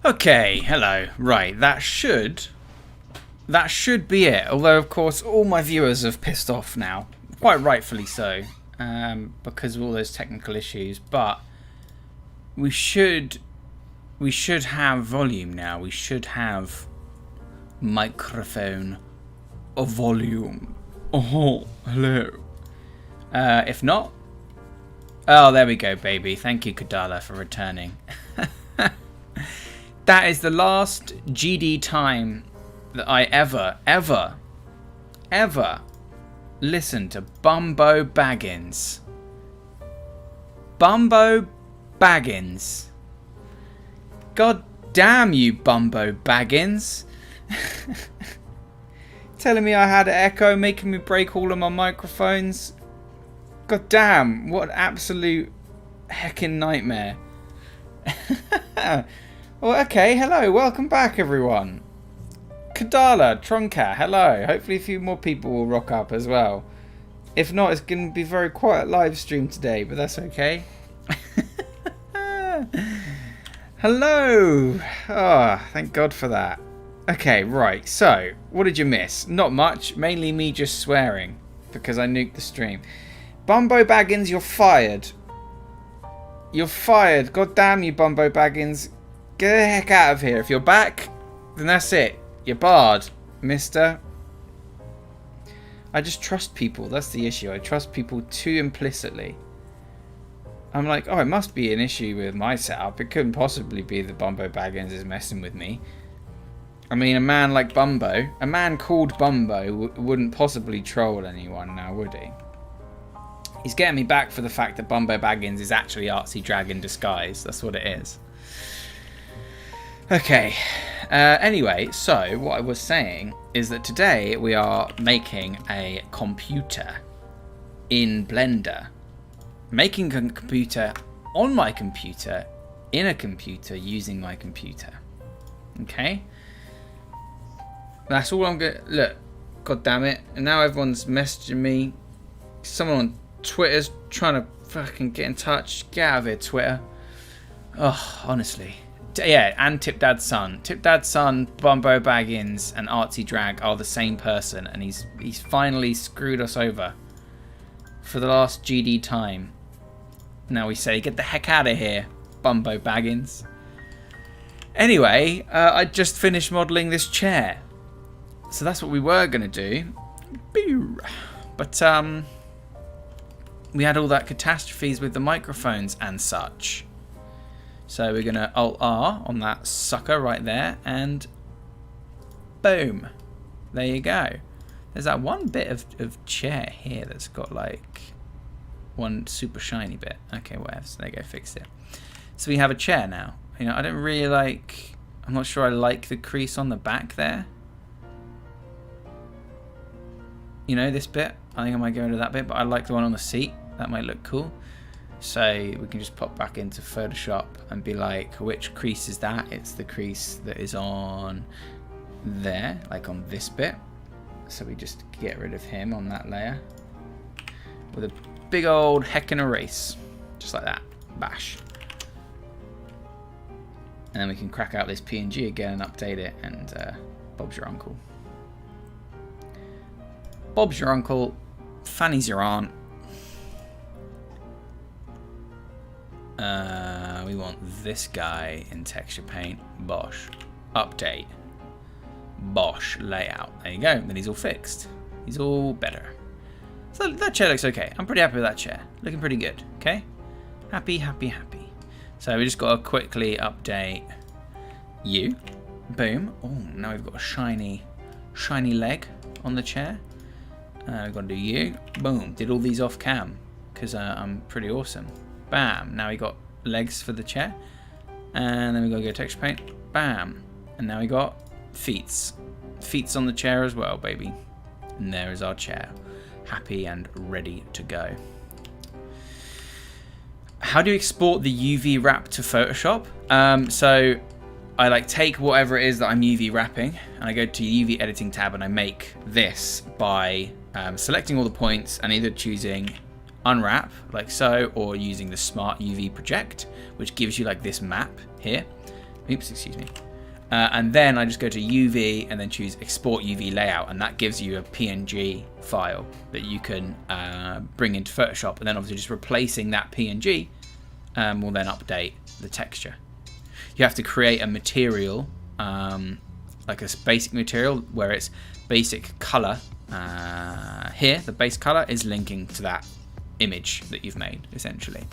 Okay, hello. Right, that should be it. Although, of course, all my viewers have pissed off now, quite rightfully so, because of all those technical issues. But we should have volume now. We should have microphone volume. Oh, hello. If not, oh, there we go, baby. Thank you, Kadala, for returning. That is the last GD time that I ever listened to Bumbo Baggins. Bumbo Baggins. God damn you, Bumbo Baggins. Telling me I had an echo, making me break all of my microphones. God damn, what an absolute heckin' nightmare. Well, okay, hello, welcome back, everyone. Kadala, Tronka, hello. Hopefully a few more people will rock up as well. If not, it's going to be a very quiet live stream today, but that's okay. Hello. Oh, thank God for that. Okay, right, so, what did you miss? Not much, mainly me just swearing, because I nuked the stream. Bumbo Baggins, you're fired. You're fired. God damn you, Bumbo Baggins. Get the heck out of here. If you're back, then that's it. You're barred, mister. I just trust people. That's the issue. I trust people too implicitly. I'm like, oh, it must be an issue with my setup. It couldn't possibly be that Bumbo Baggins is messing with me. I mean, a man like Bumbo, a man called Bumbo, wouldn't possibly troll anyone now, would he? He's getting me back for the fact that Bumbo Baggins is actually Artsy Drag in disguise. That's what it is. Okay. Anyway, so what I was saying is that today we are making a computer in Blender. Making a computer on my computer, in a computer, using my computer. Okay? That's all I'm going to... Look. God damn it. And now everyone's messaging me. Someone on Twitter's trying to fucking get in touch. Get out of here, Twitter. Oh, honestly. Yeah, and TipTut's son. TipTut's son, Bumbo Baggins, and Artsy Drag are the same person, and he's finally screwed us over for the last GD time. Now we say, get the heck out of here, Bumbo Baggins. Anyway, I just finished modelling this chair, so that's what we were gonna do. But we had all that catastrophes with the microphones and such. So we're going to Alt-R on that sucker right there, and boom. There you go. There's that one bit of chair here that's got like one super shiny bit. Okay, whatever. So there you go, fixed it. So we have a chair now. You know, I don't really like... I'm not sure I like the crease on the back there. You know, this bit. I think I might go into that bit, but I like the one on the seat. That might look cool. So we can just pop back into Photoshop and be like, which crease is that? It's the crease that is on there, like on this bit. So we just get rid of him on that layer with a big old heckin' erase, just like that. Bash. And then we can crack out this PNG again and update it, and Bob's your uncle. Bob's your uncle, Fanny's your aunt. We want this guy in texture paint. Bosh. Update. Bosh. Layout. There you go. Then he's all fixed. He's all better. So that chair looks okay. I'm pretty happy with that chair. Looking pretty good. Okay? Happy, happy, happy. So we just got to quickly update you. Boom. Oh, now we've got a shiny leg on the chair. We've got to do you. Boom. Did all these off cam because I'm pretty awesome. Bam. Now we got legs for the chair. And then we got to go texture paint. Bam. And now we got feets. Feets on the chair as well, baby. And there is our chair. Happy and ready to go. How do you export the UV wrap to Photoshop? So I like take whatever it is that I'm UV wrapping, and I go to the UV editing tab and I make this by selecting all the points and either choosing unwrap like so, or using the smart UV project, which gives you like this map here. Oops, excuse me. And then I just go to UV and then choose Export UV Layout, and that gives you a PNG file that you can bring into Photoshop, and then obviously just replacing that PNG will then update the texture. You have to create a material, like a basic material where it's basic color. Here, the base color is linking to that image that you've made, essentially.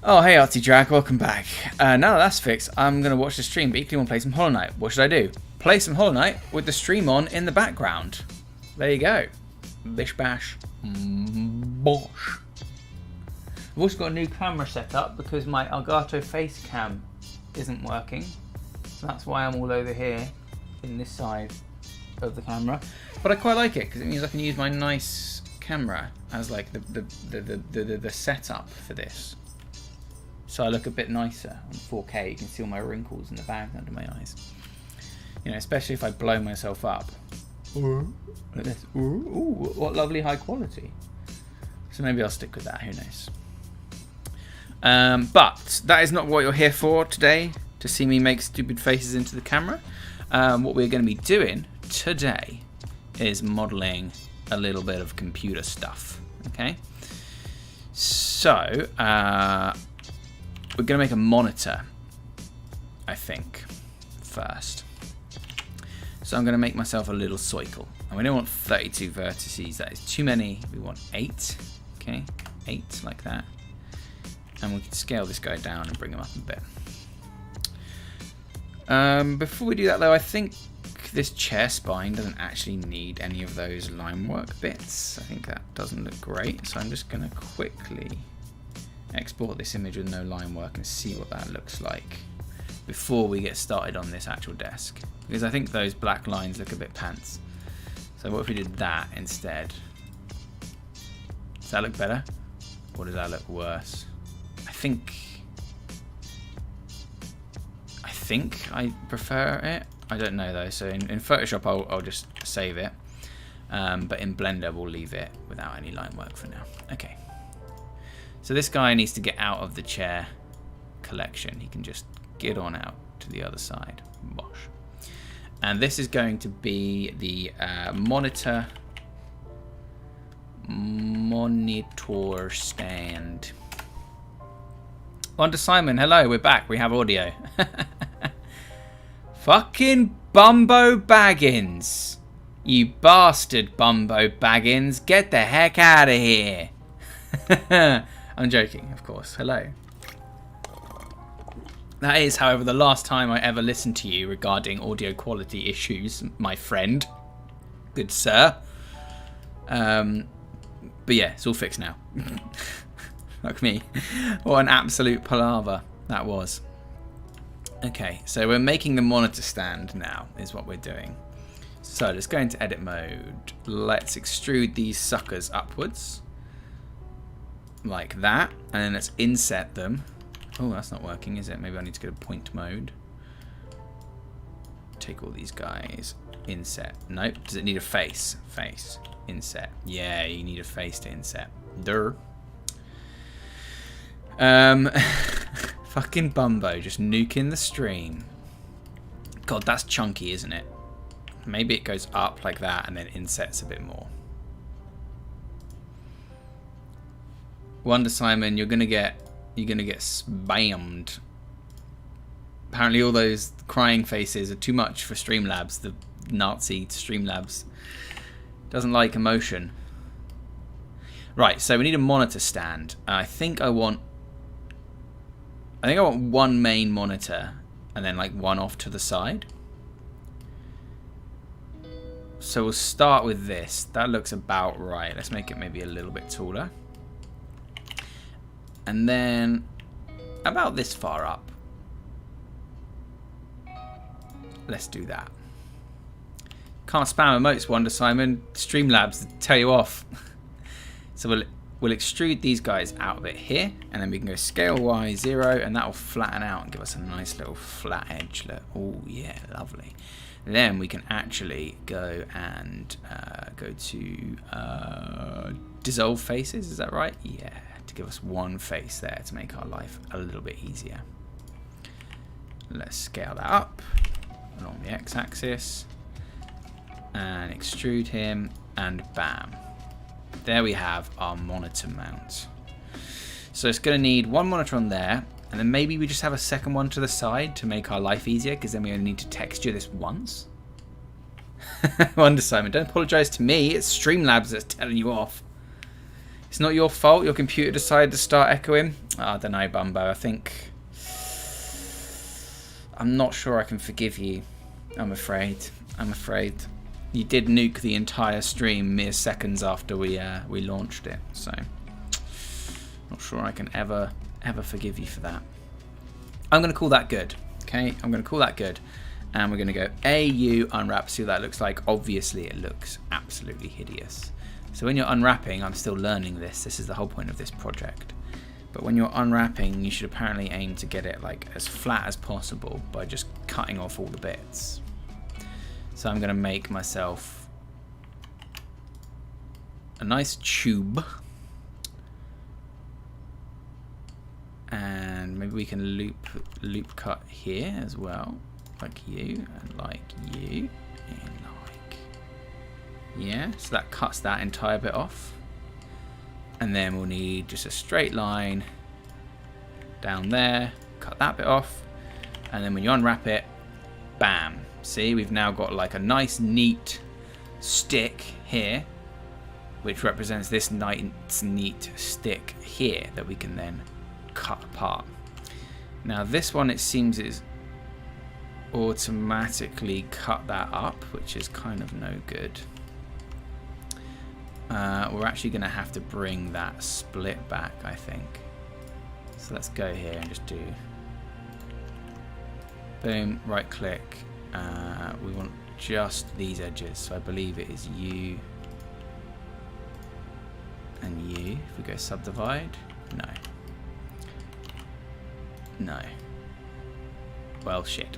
Oh, hey Artsy Drag, welcome back. Now that that's fixed, I'm going to watch the stream, but equally want to play some Hollow Knight. What should I do? Play some Hollow Knight with the stream on in the background. There you go. Bish bash. Bosh. I've also got a new camera set up because my Elgato face cam isn't working. So that's why I'm all over here in this side of the camera. But I quite like it because it means I can use my nice camera as like the setup for this. So I look a bit nicer on 4K. You can see all my wrinkles in the bag under my eyes. You know, especially if I blow myself up. Look at this. Ooh, what lovely high quality. So maybe I'll stick with that. Who knows? But that is not what you're here for today, to see me make stupid faces into the camera. What we're going to be doing today is modeling a little bit of computer stuff. Okay. So, we're going to make a monitor, I think, first. So I'm going to make myself a little cycle. And we don't want 32 vertices, that is too many. We want 8, okay? 8 like that. And we can scale this guy down and bring him up a bit. Before we do that though, I think this chair spine doesn't actually need any of those line work bits. I think that doesn't look great. So I'm just going to quickly export this image with no line work and see what that looks like before we get started on this actual desk, because I think those black lines look a bit pants. So what if we did that instead? Does that look better, or does that look worse? I think I prefer it. I don't know though. So in Photoshop I'll just save it, but in Blender we'll leave it without any line work for now. Okay. So this guy needs to get out of the chair collection. He can just get on out to the other side. Bosh. And this is going to be the monitor stand. On to Simon. Hello, we're back. We have audio. Fucking Bumbo Baggins. You bastard Bumbo Baggins. Get the heck out of here. I'm joking, of course. Hello. That is, however, the last time I ever listened to you regarding audio quality issues, my friend. Good sir. But yeah, it's all fixed now. Fuck me. What an absolute palaver that was. Okay, so we're making the monitor stand now, is what we're doing. So let's go into edit mode. Let's extrude these suckers upwards. Like that, and then let's inset them. Oh, that's not working, is it? Maybe I need to go to point mode. Take all these guys. Inset. Nope. Does it need a face? Face. Inset. Yeah, you need a face to inset. Durr. Fucking Bumbo, just nuking the stream. God, that's chunky, isn't it? Maybe it goes up like that and then insets a bit more. Wonder Simon, you're gonna get spammed. Apparently all those crying faces are too much for Streamlabs. The Nazi Streamlabs doesn't like emotion. Right, so we need a monitor stand. I think I want one main monitor and then like one off to the side. So we'll start with this. That looks about right. Let's make it maybe a little bit taller. And then about this far up. Let's do that. Can't spam emotes, Wonder Simon. Streamlabs tell you off. So we'll extrude these guys out of it here, and then we can go scale Y 0, and that will flatten out and give us a nice little flat edge. Look. Oh yeah, lovely. Then we can actually go and go to dissolve faces. Is that right? Yeah. To give us one face there to make our life a little bit easier. Let's scale that up along the x-axis and extrude him, and bam. There we have our monitor mount. So it's going to need one monitor on there, and then maybe we just have a second one to the side to make our life easier, because then we only need to texture this once. Wonder Simon, don't apologise to me, it's Streamlabs that's telling you off. It's not your fault, your computer decided to start echoing. I don't know, Bumbo, I'm not sure I can forgive you. I'm afraid. You did nuke the entire stream mere seconds after we launched it, so not sure I can ever forgive you for that. I'm going to call that good. Okay, I'm going to call that good, and we're going to go AU unwrap. See what that looks like. Obviously, it looks absolutely hideous. So when you're unwrapping, I'm still learning this. This is the whole point of this project. But when you're unwrapping, you should apparently aim to get it like as flat as possible by just cutting off all the bits. So I'm going to make myself a nice tube. And maybe we can loop cut here as well. Like you, and like you, and like... Yeah, so that cuts that entire bit off. And then we'll need just a straight line down there, cut that bit off, and then when you unwrap it, bam. See, we've now got like a nice neat stick here, which represents this nice neat stick here that we can then cut apart. Now this one, it seems, is automatically cut that up, which is kind of no good. We're actually going to have to bring that split back, I think. So let's go here and just do boom, right click. We want just these edges, so I believe it is you and you. If we go subdivide, no. Well, shit.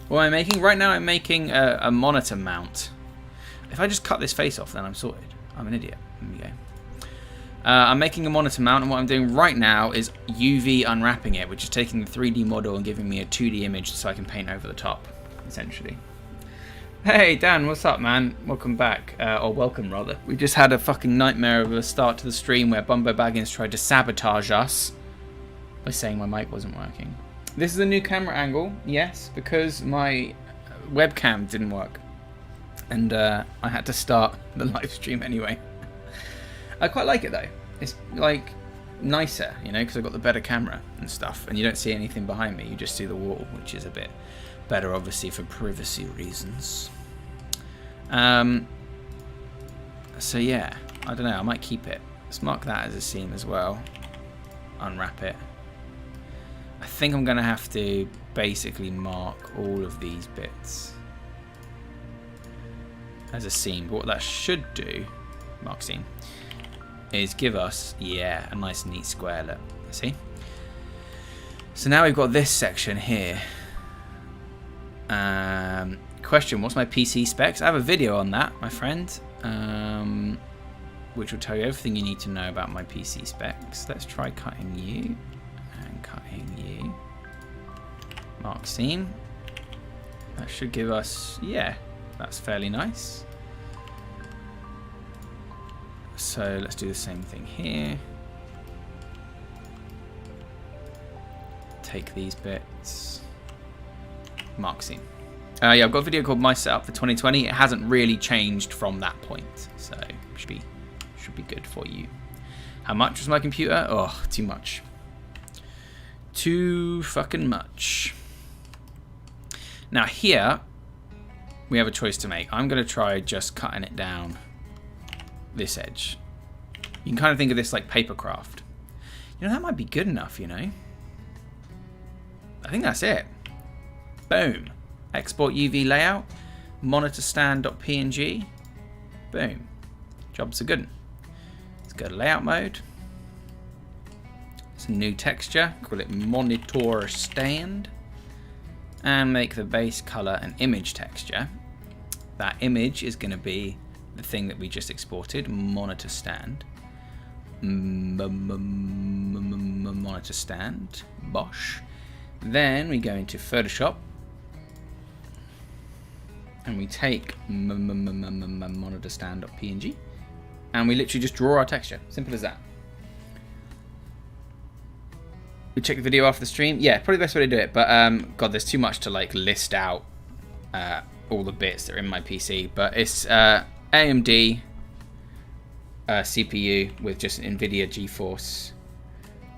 What am I making? Right now I'm making a monitor mount. If I just cut this face off, then I'm sorted. I'm an idiot. There we go. I'm making a monitor mount, and what I'm doing right now is UV unwrapping it, which is taking the 3D model and giving me a 2D image so I can paint over the top, essentially. Hey, Dan, what's up, man? Welcome back. Or welcome, rather. We just had a fucking nightmare of a start to the stream where Bumbo Baggins tried to sabotage us by saying my mic wasn't working. This is a new camera angle, yes, because my webcam didn't work. And I had to start the live stream anyway. I quite like it though. It's like nicer, you know, because I've got the better camera and stuff. And you don't see anything behind me, you just see the wall, which is a bit better obviously for privacy reasons. So yeah, I don't know, I might keep it. Let's mark that as a seam as well. Unwrap it. I think I'm going to have to basically mark all of these bits as a seam. But what that should do, mark seam, is give us, yeah, a nice neat square look. See? So now we've got this section here. Question, what's my PC specs? I have a video on that, my friend, which will tell you everything you need to know about my PC specs. Let's try cutting you. Cutting you. Mark seam. That should give us, yeah, that's fairly nice. So let's do the same thing here. Take these bits. Mark seam. Yeah, I've got a video called My Setup for 2020. It hasn't really changed from that point, so should be good for you. How much was my computer? Oh, too much. Too fucking much. Now here we have a choice to make. I'm going to try just cutting it down this edge. You can kind of think of this like paper craft. You know, that might be good enough, you know. I think that's it. Boom. Export UV layout. Monitor stand.png. Boom. Jobs are good. Let's go to layout mode. It's a new texture, call it monitor stand, and make the base color an image texture. That image is going to be the thing that we just exported, monitor stand. monitor stand. Bosh. Then we go into Photoshop. And we take monitor stand.png. And we literally just draw our texture. Simple as that. We check the video after the stream. Yeah, probably the best way to do it. But God, there's too much to like list out all the bits that are in my PC. But it's AMD CPU with just an NVIDIA GeForce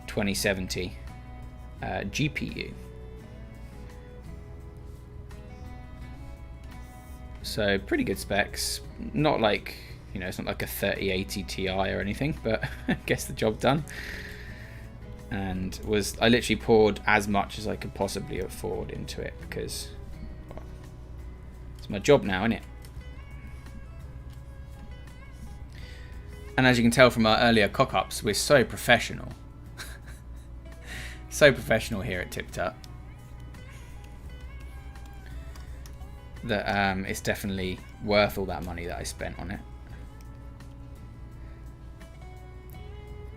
2070 GPU. So pretty good specs. Not like, you know, it's not like a 3080 Ti or anything, but I guess the job done. And I literally poured as much as I could possibly afford into it because, well, it's my job now, isn't it? And as you can tell from our earlier cock-ups, we're so professional. So professional here at TipTut that it's definitely worth all that money that I spent on it.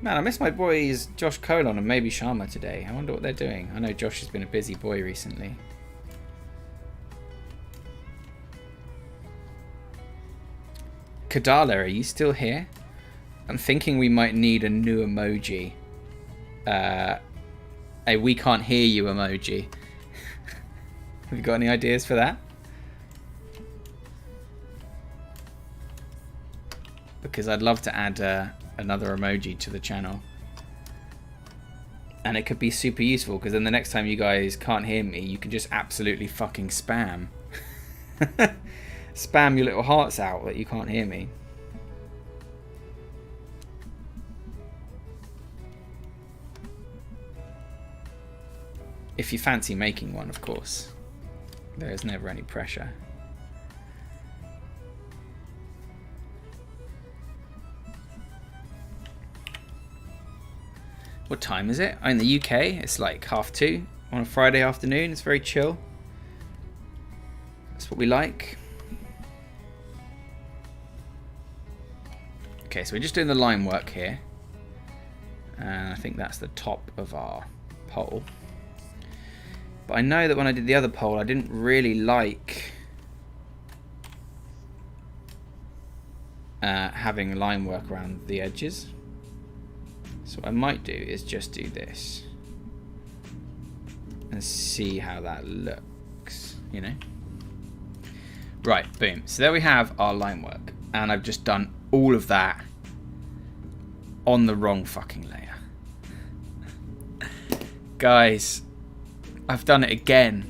Man, I miss my boys Josh Colon and maybe Sharma today. I wonder what they're doing. I know Josh has been a busy boy recently. Kadala, are you still here? I'm thinking we might need a new emoji. A we can't hear you emoji. Have you got any ideas for that? Because I'd love to add another emoji to the channel. And it could be super useful because then the next time you guys can't hear me, you can just absolutely fucking spam. Spam your little hearts out that you can't hear me. If you fancy making one, of course. There is never any pressure. What time is it? In the UK, it's like 2:30 on a Friday afternoon. It's very chill. That's what we like. Okay, so we're just doing the line work here. And I think that's the top of our poll. But I know that when I did the other poll, I didn't really like having line work around the edges. So what I might do is just do this and see how that looks, you know. Right, boom. So there we have our line work. And I've just done all of that on the wrong fucking layer. Guys, I've done it again.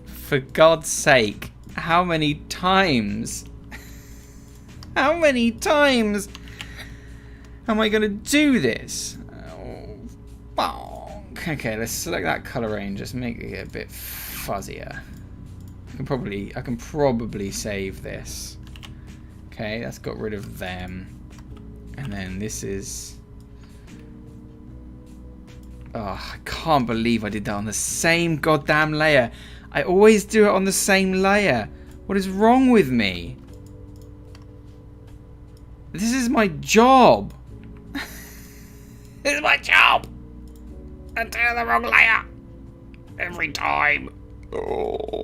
For God's sake, how many times? How many times am I going to do this? Oh, okay, let's select that color range. Just make it a bit fuzzier. I can probably save this. Okay, that's got rid of them. And then this is... Oh, I can't believe I did that on the same goddamn layer. I always do it on the same layer. What is wrong with me? This is my job. This is my job. I do the wrong layer. Every time. Oh.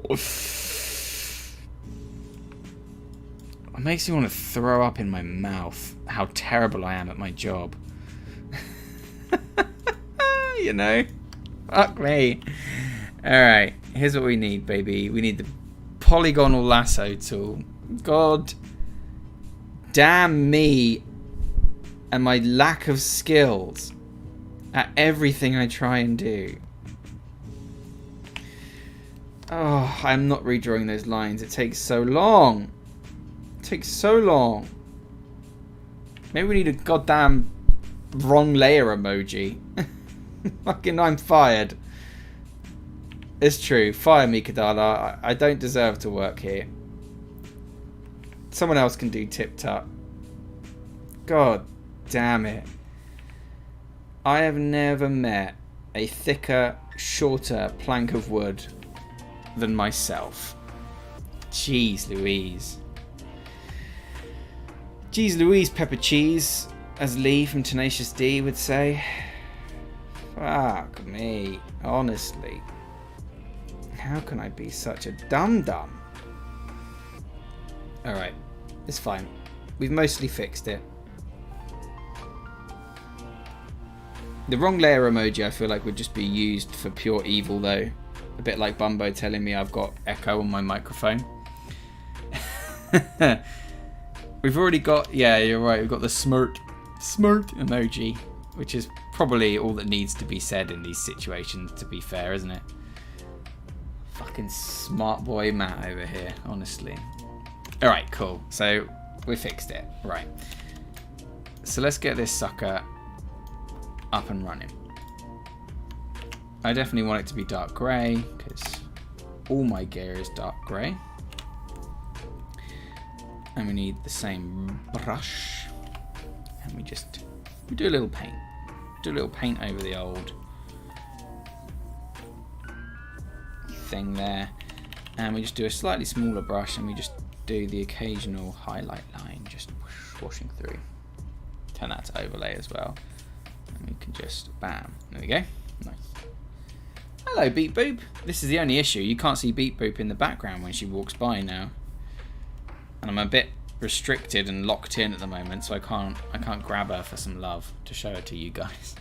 It makes me want to throw up in my mouth how terrible I am at my job. You know? Fuck me. Alright, here's what we need, baby. We need the polygonal lasso tool. God damn me and my lack of skills at everything I try and do. Oh, I'm not redrawing those lines. It takes so long. It takes so long. Maybe we need a goddamn wrong layer emoji. Fucking, I'm fired. It's true. Fire me, Kadala. I don't deserve to work here. Someone else can do TipTut. God damn it. I have never met a thicker, shorter plank of wood than myself. Jeez Louise. Jeez Louise, pepper cheese. as Lee from Tenacious D would say. Fuck me, honestly. How can I be such a dum-dum? Alright, it's fine. We've mostly fixed it. The wrong layer emoji I feel like would just be used for pure evil though. A bit like Bumbo telling me I've got echo on my microphone. We've already got, yeah, you're right, we've got the smirk emoji, which is probably all that needs to be said in these situations, to be fair, isn't it? Fucking smart boy Matt over here, honestly. Alright, cool. So, we fixed it. Right. So let's get this sucker up and running. I definitely want it to be dark grey, because all my gear is dark grey. And we need the same brush. And we do a little paint. Do a little paint over the old thing there. And we just do a slightly smaller brush and we just do the occasional highlight line, just washing through. Turn that to overlay as well. And we can just, bam, there we go. Nice. Hello, Beep Boop. This is the only issue. You can't see Beep Boop in the background when she walks by now. And I'm a bit restricted and locked in at the moment, so I can't grab her for some love to show her to you guys.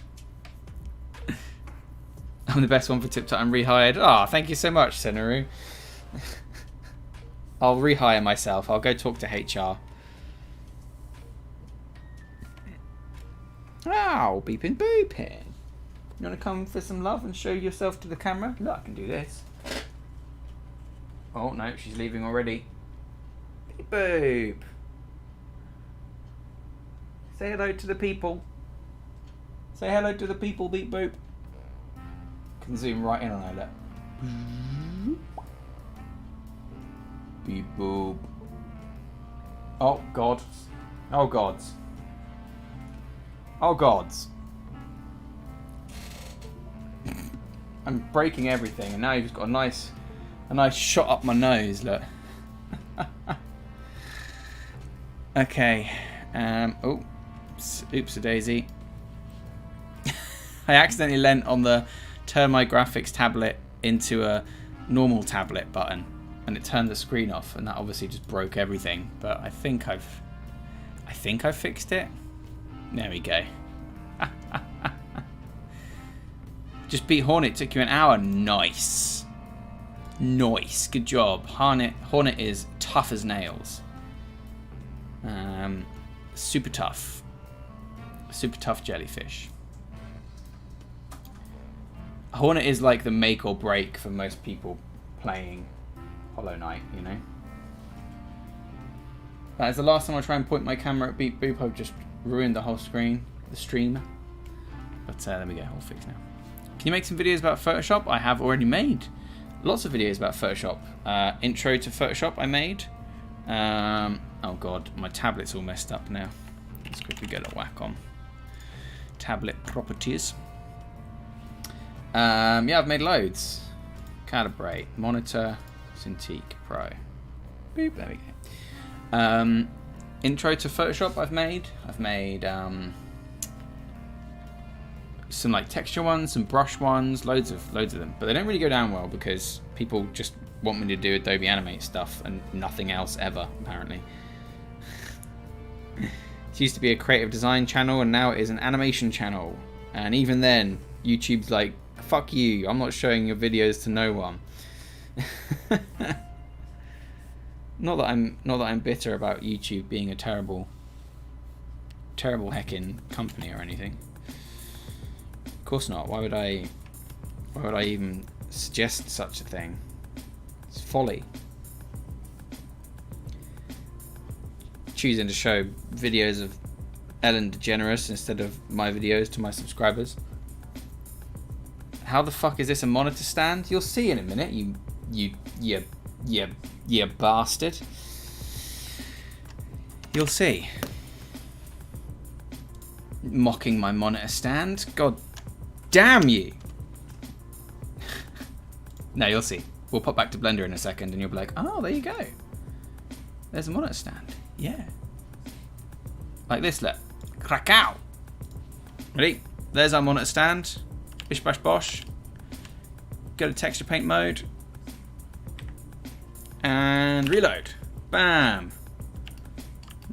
I'm the best one for TipTut. I'm rehired. Ah, oh, thank you so much, Senaru. I'll rehire myself. I'll go talk to HR. Oh, beeping booping. You want to come for some love and show yourself to the camera? Look, I can do this. Oh, no, she's leaving already. Beep boop. Say hello to the people. Say hello to the people, Beep Boop. Can zoom right in on her, look. Beep Boop. Oh, God. Oh, gods. Oh, gods. I'm breaking everything, and now you've just got a nice shot up my nose, look. Okay. Oh. Oops-a-daisy. I accidentally leant on the turn my graphics tablet into a normal tablet button, and it turned the screen off, and that obviously just broke everything. But I think I've fixed it. There we go. Just beat Hornet. Took you an hour. Nice. Nice. Good job. Hornet is tough as nails. Super tough. Super tough jellyfish. Hornet is like the make or break for most people playing Hollow Knight, you know. That is the last time I try and point my camera at Beep Boop. I've just ruined the whole screen, the stream. But there we go, all fixed now. Can you make some videos about Photoshop? I have already made lots of videos about Photoshop. Intro to Photoshop I made. Oh god, my tablet's all messed up now. Let's quickly get a whack on. Tablet properties. Yeah, I've made loads. Calibrate, monitor, Cintiq Pro. Boop, there we go. Intro to Photoshop I've made. I've made some like texture ones, some brush ones, loads of them. But they don't really go down well because people just want me to do Adobe Animate stuff and nothing else ever, apparently. It used to be a creative design channel and now it is an animation channel. And even then, YouTube's like, fuck you, I'm not showing your videos to no one. Not that I'm bitter about YouTube being a terrible heckin' company or anything. Of course not. Why would I even suggest such a thing? It's folly. Choosing to show videos of Ellen DeGeneres instead of my videos to my subscribers. How the fuck is this a monitor stand? You'll see in a minute, you bastard. You'll see. Mocking my monitor stand. God damn you. No, you'll see. We'll pop back to Blender in a second and you'll be like, oh, there you go. There's a monitor stand. Yeah. Like this, look. Krakow. Ready? There's our monitor stand. Bish bash bosh. Go to texture paint mode. And reload. Bam.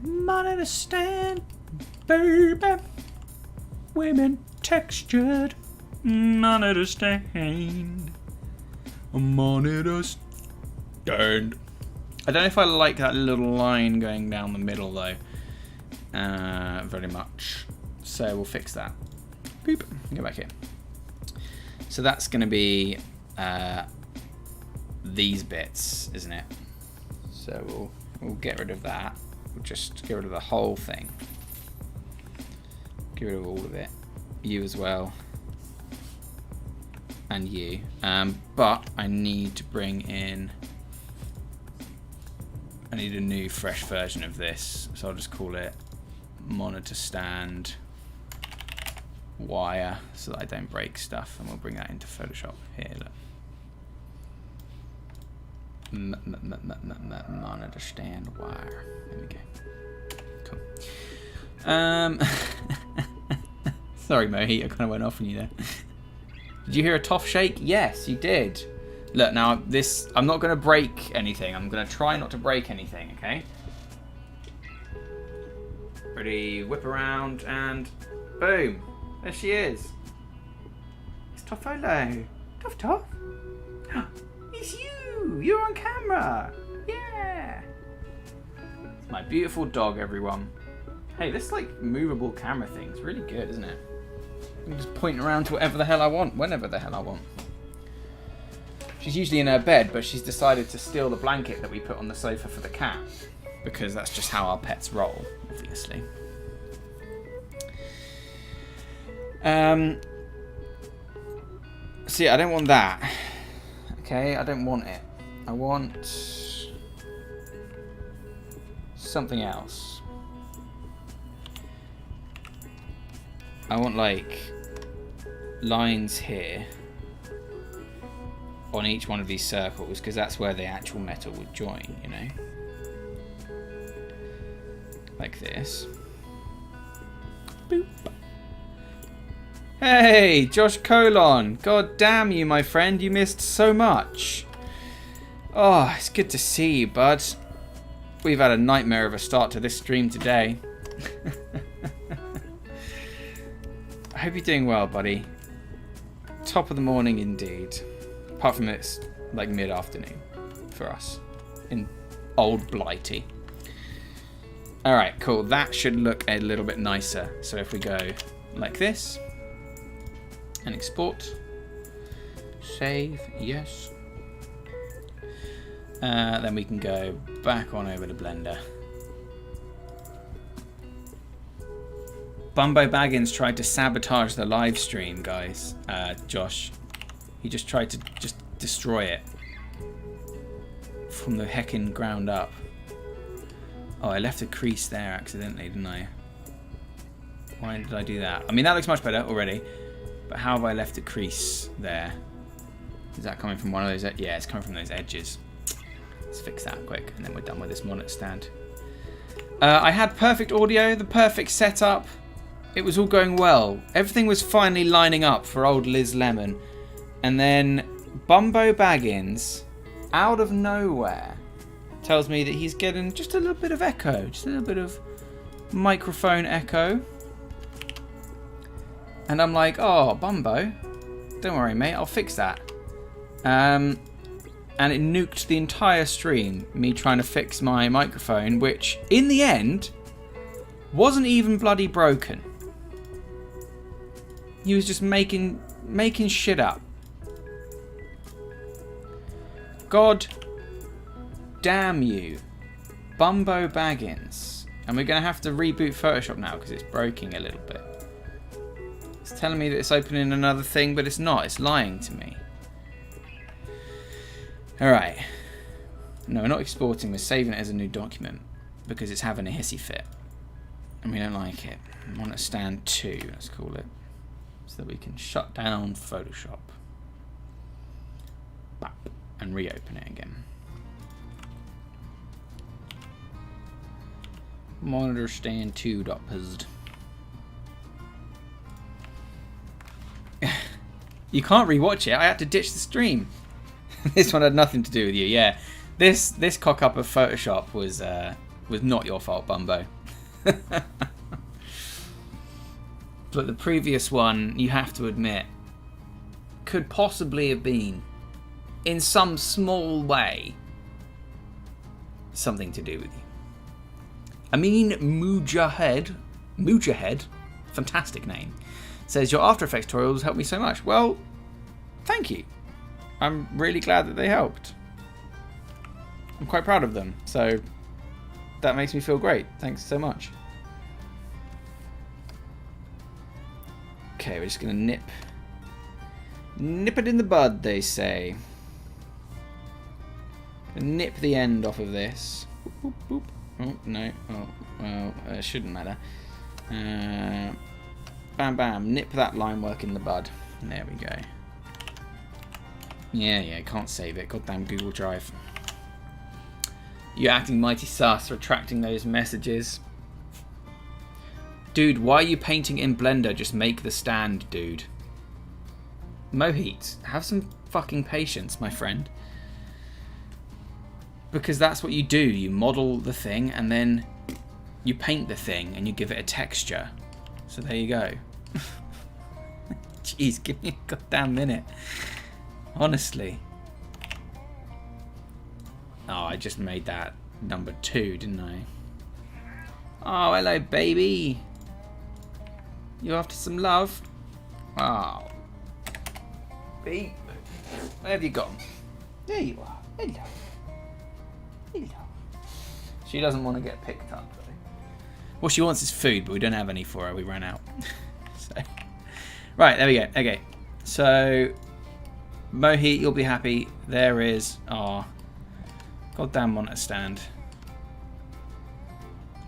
Monitor stand. Baby. Women textured. Monitor stand. Monitor stand. I don't know if I like that little line going down the middle though. Very much. So we'll fix that. Boop. Go back here. So that's going to be these bits, isn't it? So we'll get rid of that. We'll just get rid of the whole thing. Get rid of all of it. You as well. And you. But I need to bring in... I need a new fresh version of this. So I'll just call it monitor stand wire so that I don't break stuff. And we'll bring that into Photoshop. Here, look. Monitor stand wire. There we go. Cool. Sorry, Mohit, I kind of went off on you there. Did you hear a toff shake? Yes, you did. Look, now this, I'm not going to break anything. I'm going to try not to break anything, okay? Ready, whip around, and boom. There she is. It's Toffolo. Toff Toff. It's you. You're on camera. Yeah. It's my beautiful dog, everyone. Hey, this like movable camera thing's really good, isn't it? I can just point around to whatever the hell I want, whenever the hell I want. She's usually in her bed, but she's decided to steal the blanket that we put on the sofa for the cat. Because that's just how our pets roll, obviously. See, I don't want that. Okay, I don't want it. I want something else. I want like lines here on each one of these circles because that's where the actual metal would join, you know, like this. Boop. Hey, Josh Colon, god damn you, my friend, you missed so much. Oh, it's good to see you, bud. We've had a nightmare of a start to this stream today. I hope you're doing well, buddy. Top of the morning indeed. Apart from it's like mid-afternoon for us in old Blighty. Alright, cool. That should look a little bit nicer. So if we go like this and export, save, yes. Then we can go back on over to Blender. Bumbo Baggins tried to sabotage the live stream, guys. Josh. He just tried to just destroy it from the heckin' ground up. Oh, I left a crease there accidentally, didn't I? Why did I do that? I mean, that looks much better already. But how have I left a crease there? Is that coming from one of those? Yeah, it's coming from those edges. Let's fix that quick, and then we're done with this monitor stand. I had perfect audio, the perfect setup. It was all going well. Everything was finally lining up for old Liz Lemon. And then Bumbo Baggins, out of nowhere, tells me that he's getting just a little bit of echo. Just a little bit of microphone echo. And I'm like, oh, Bumbo, don't worry, mate, I'll fix that. And it nuked the entire stream, me trying to fix my microphone, which, in the end, wasn't even bloody broken. He was just making shit up. God damn you, Bumbo Baggins. And we're going to have to reboot Photoshop now because it's breaking a little bit. It's telling me that it's opening another thing, but it's not. It's lying to me. Alright. No, we're not exporting. We're saving it as a new document because it's having a hissy fit. And we don't like it. I want to stand 2, let's call it. So that we can shut down Photoshop. Bap. And reopen it again. Monitor stand 2.psd. You can't rewatch it. I had to ditch the stream. This one had nothing to do with you. Yeah, this cock up of Photoshop was not your fault, Bumbo. But the previous one, you have to admit, could possibly have been, in some small way, something to do with you. Amin Mujahid, fantastic name, says, your After Effects tutorials helped me so much. Well, thank you. I'm really glad that they helped. I'm quite proud of them, so that makes me feel great. Thanks so much. Okay, we're just gonna nip it in the bud, they say. Nip the end off of this. Boop, boop, boop. Oh no! Oh well, it shouldn't matter. Bam, bam! Nip that line work in the bud. There we go. Yeah, can't save it. Goddamn Google Drive. You're acting mighty sus, retracting those messages. Dude, why are you painting in Blender? Just make the stand, dude. Mohit, have some fucking patience, my friend. Because that's what you do. You model the thing and then you paint the thing and you give it a texture. So there you go. Jeez, give me a goddamn minute. Honestly. Oh, I just made that number 2, didn't I? Oh, hello, baby. You after some love? Oh. Beep. Where have you gone? There you are. Hello. Hello. She doesn't want to get picked up, though. What she wants is food, but we don't have any for her. We ran out. So. Right, there we go. Okay. So, Mohit, you'll be happy. There is our goddamn monitor stand.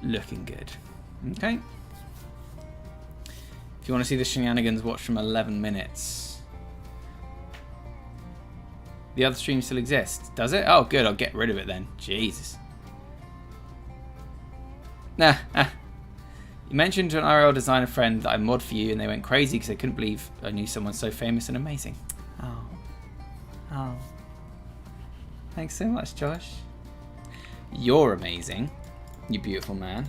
Looking good. Okay. If you want to see the shenanigans, watch from 11 minutes. The other stream still exists. Does it? Oh, good. I'll get rid of it then. Jesus. Nah. You mentioned to an IRL designer friend that I mod for you and they went crazy because they couldn't believe I knew someone so famous and amazing. Oh. Thanks so much, Josh. You're amazing. You beautiful man.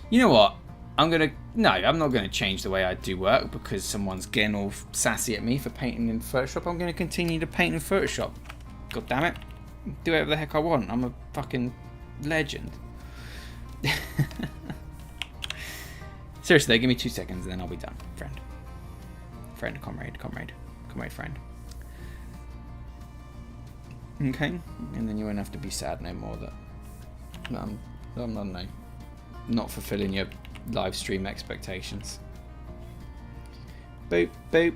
You know what? I'm not going to change the way I do work because someone's getting all sassy at me for painting in Photoshop. I'm going to continue to paint in Photoshop. God damn it. Do whatever the heck I want. I'm a fucking legend. Seriously, give me 2 seconds and then I'll be done. Friend, comrade. Friend. Okay, and then you won't have to be sad no more that I'm not fulfilling your live stream expectations. Boop, boop,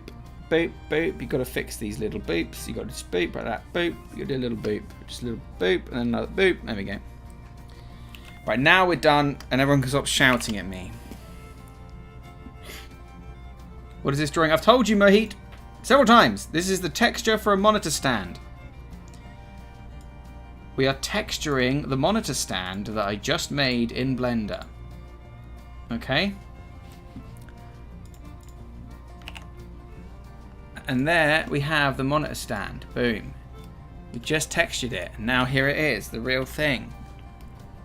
boop, boop. You got to fix these little boops. You got to just boop like that. Boop. You got to do a little boop, just a little boop, and then another boop. There we go. Right, now we're done, and everyone can stop shouting at me. What is this drawing? I've told you, Mohit, several times. This is the texture for a monitor stand. We are texturing the monitor stand that I just made in Blender. Okay? And there we have the monitor stand. Boom. We just textured it. And now here it is, the real thing.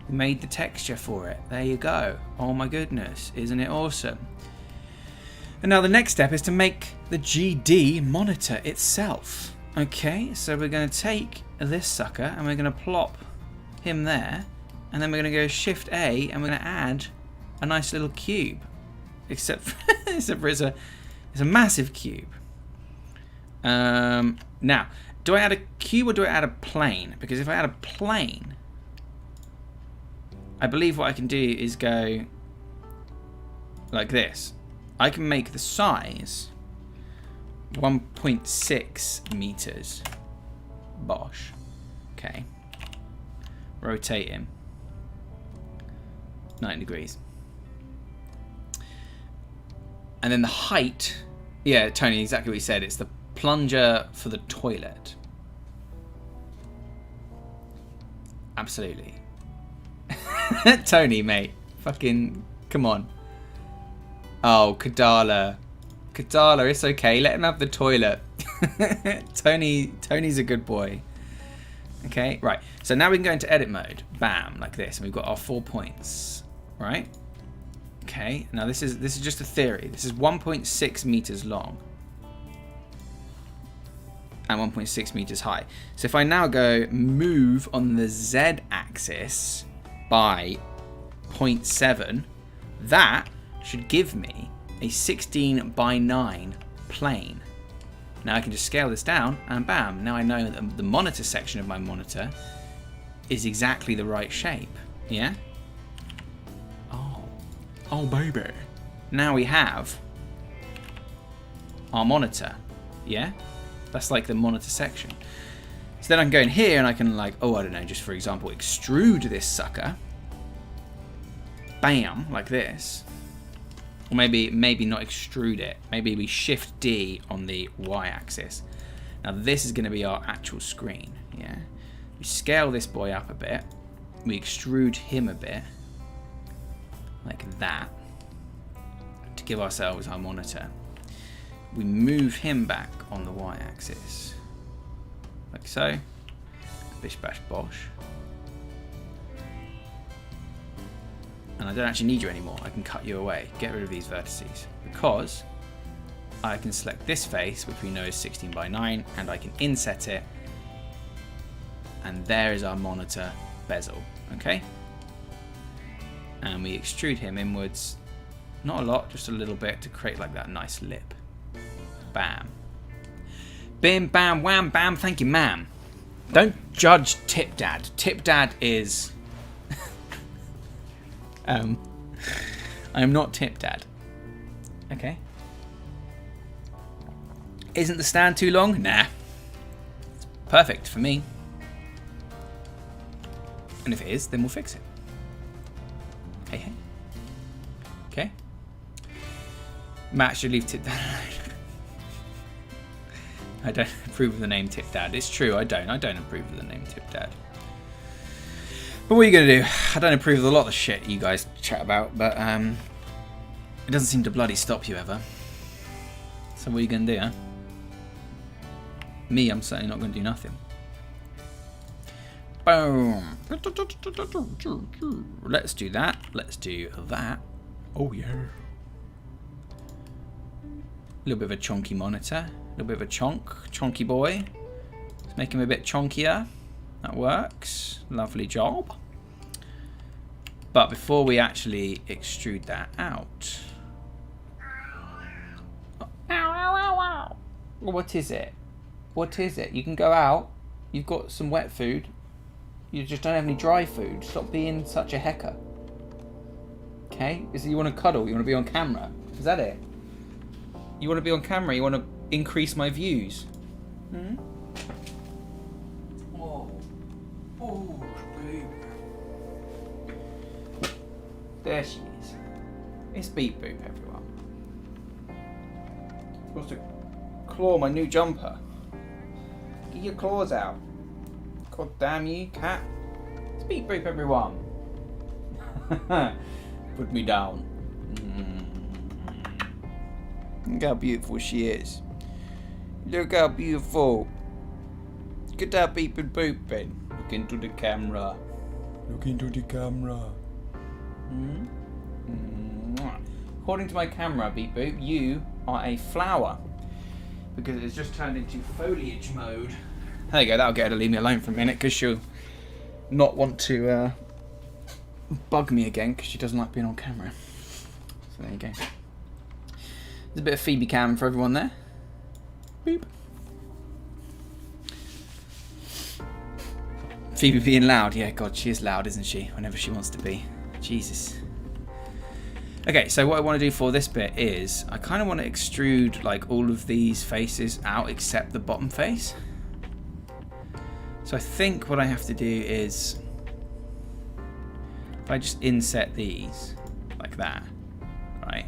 We made the texture for it. There you go. Oh my goodness. Isn't it awesome? And now the next step is to make the GD monitor itself. Okay, so we're going to take this sucker and we're going to plop him there. And then we're going to go Shift A and we're going to add a nice little cube. Except for it's a massive cube. Now, do I add a cube or do I add a plane? Because if I add a plane, I believe what I can do is go like this. I can make the size 1.6 meters. Bosh. Okay. Rotate him 90 degrees. And then the height, yeah, Tony, exactly what you said. It's the plunger for the toilet. Absolutely. Tony, mate. Fucking, come on. Oh, Kadala. Kadala, it's okay. Let him have the toilet. Tony's a good boy. Okay, right. So now we can go into edit mode. Bam, like this. And we've got our 4 points, right? Okay, now this is just a theory. This is 1.6 meters long and 1.6 meters high. So if I now go move on the Z axis by 0.7, that should give me a 16 by 9 plane. Now I can just scale this down and bam, now I know that the monitor section of my monitor is exactly the right shape. Yeah? Oh baby. Now we have our monitor. Yeah? That's like the monitor section. So then I can go in here and I can like, oh, I don't know, just for example, extrude this sucker. Bam, like this. Or maybe not extrude it. Maybe we shift D on the y-axis. Now this is going to be our actual screen. Yeah. We scale this boy up a bit. We extrude him a bit. Like that. To give ourselves our monitor. We move him back on the y-axis. Like so. Bish bash bosh. And I don't actually need you anymore. I can cut you away. Get rid of these vertices. Because I can select this face, which we know is 16 by 9, and I can inset it. And there is our monitor bezel. Okay? And we extrude him inwards. Not a lot, just a little bit to create like that nice lip. Bam. Bim, bam, wham, bam. Thank you, ma'am. Don't judge TipDad. TipDad is... I'm not TipDad. Okay. Isn't the stand too long? Nah. It's perfect for me. And if it is, then we'll fix it. Hey, hey. Okay. Matt should leave TipDad alone. I don't approve of the name TipDad. It's true, I don't approve of the name TipDad. But what are you going to do? I don't approve of a lot of the shit you guys chat about, but it doesn't seem to bloody stop you ever. So what are you going to do, huh? Me, I'm certainly not going to do nothing. Boom. Let's do that. Let's do that. Oh, yeah. A little bit of a chonky monitor. A little bit of a chonky boy. Let's make him a bit chonkier. That works. Lovely job. But before we actually extrude that out... What is it? What is it? You can go out. You've got some wet food. You just don't have any dry food. Stop being such a hecker. Okay? Is it you want to cuddle? You want to be on camera? Is that it? You want to be on camera? You want to increase my views? Hmm? Oh, baby. There she is. It's Beep Boop, everyone. Supposed to claw my new jumper. Get your claws out. God damn you, cat. It's Beep Boop, everyone. Put me down. Look how beautiful she is. Look how beautiful. Look at that beep and booping. Look into the camera. Look into the camera. According to my camera, Beep Boop, you are a flower. Because it's just turned into foliage mode. There you go, that'll get her to leave me alone for a minute because she'll not want to bug me again because she doesn't like being on camera. So there you go. There's a bit of Phoebe cam for everyone there. Beep. Phoebe being loud. Yeah, God, she is loud, isn't she? Whenever she wants to be. Jesus. Okay, so what I want to do for this bit is I kind of want to extrude like all of these faces out except the bottom face. So I think what I have to do is if I just inset these like that, right?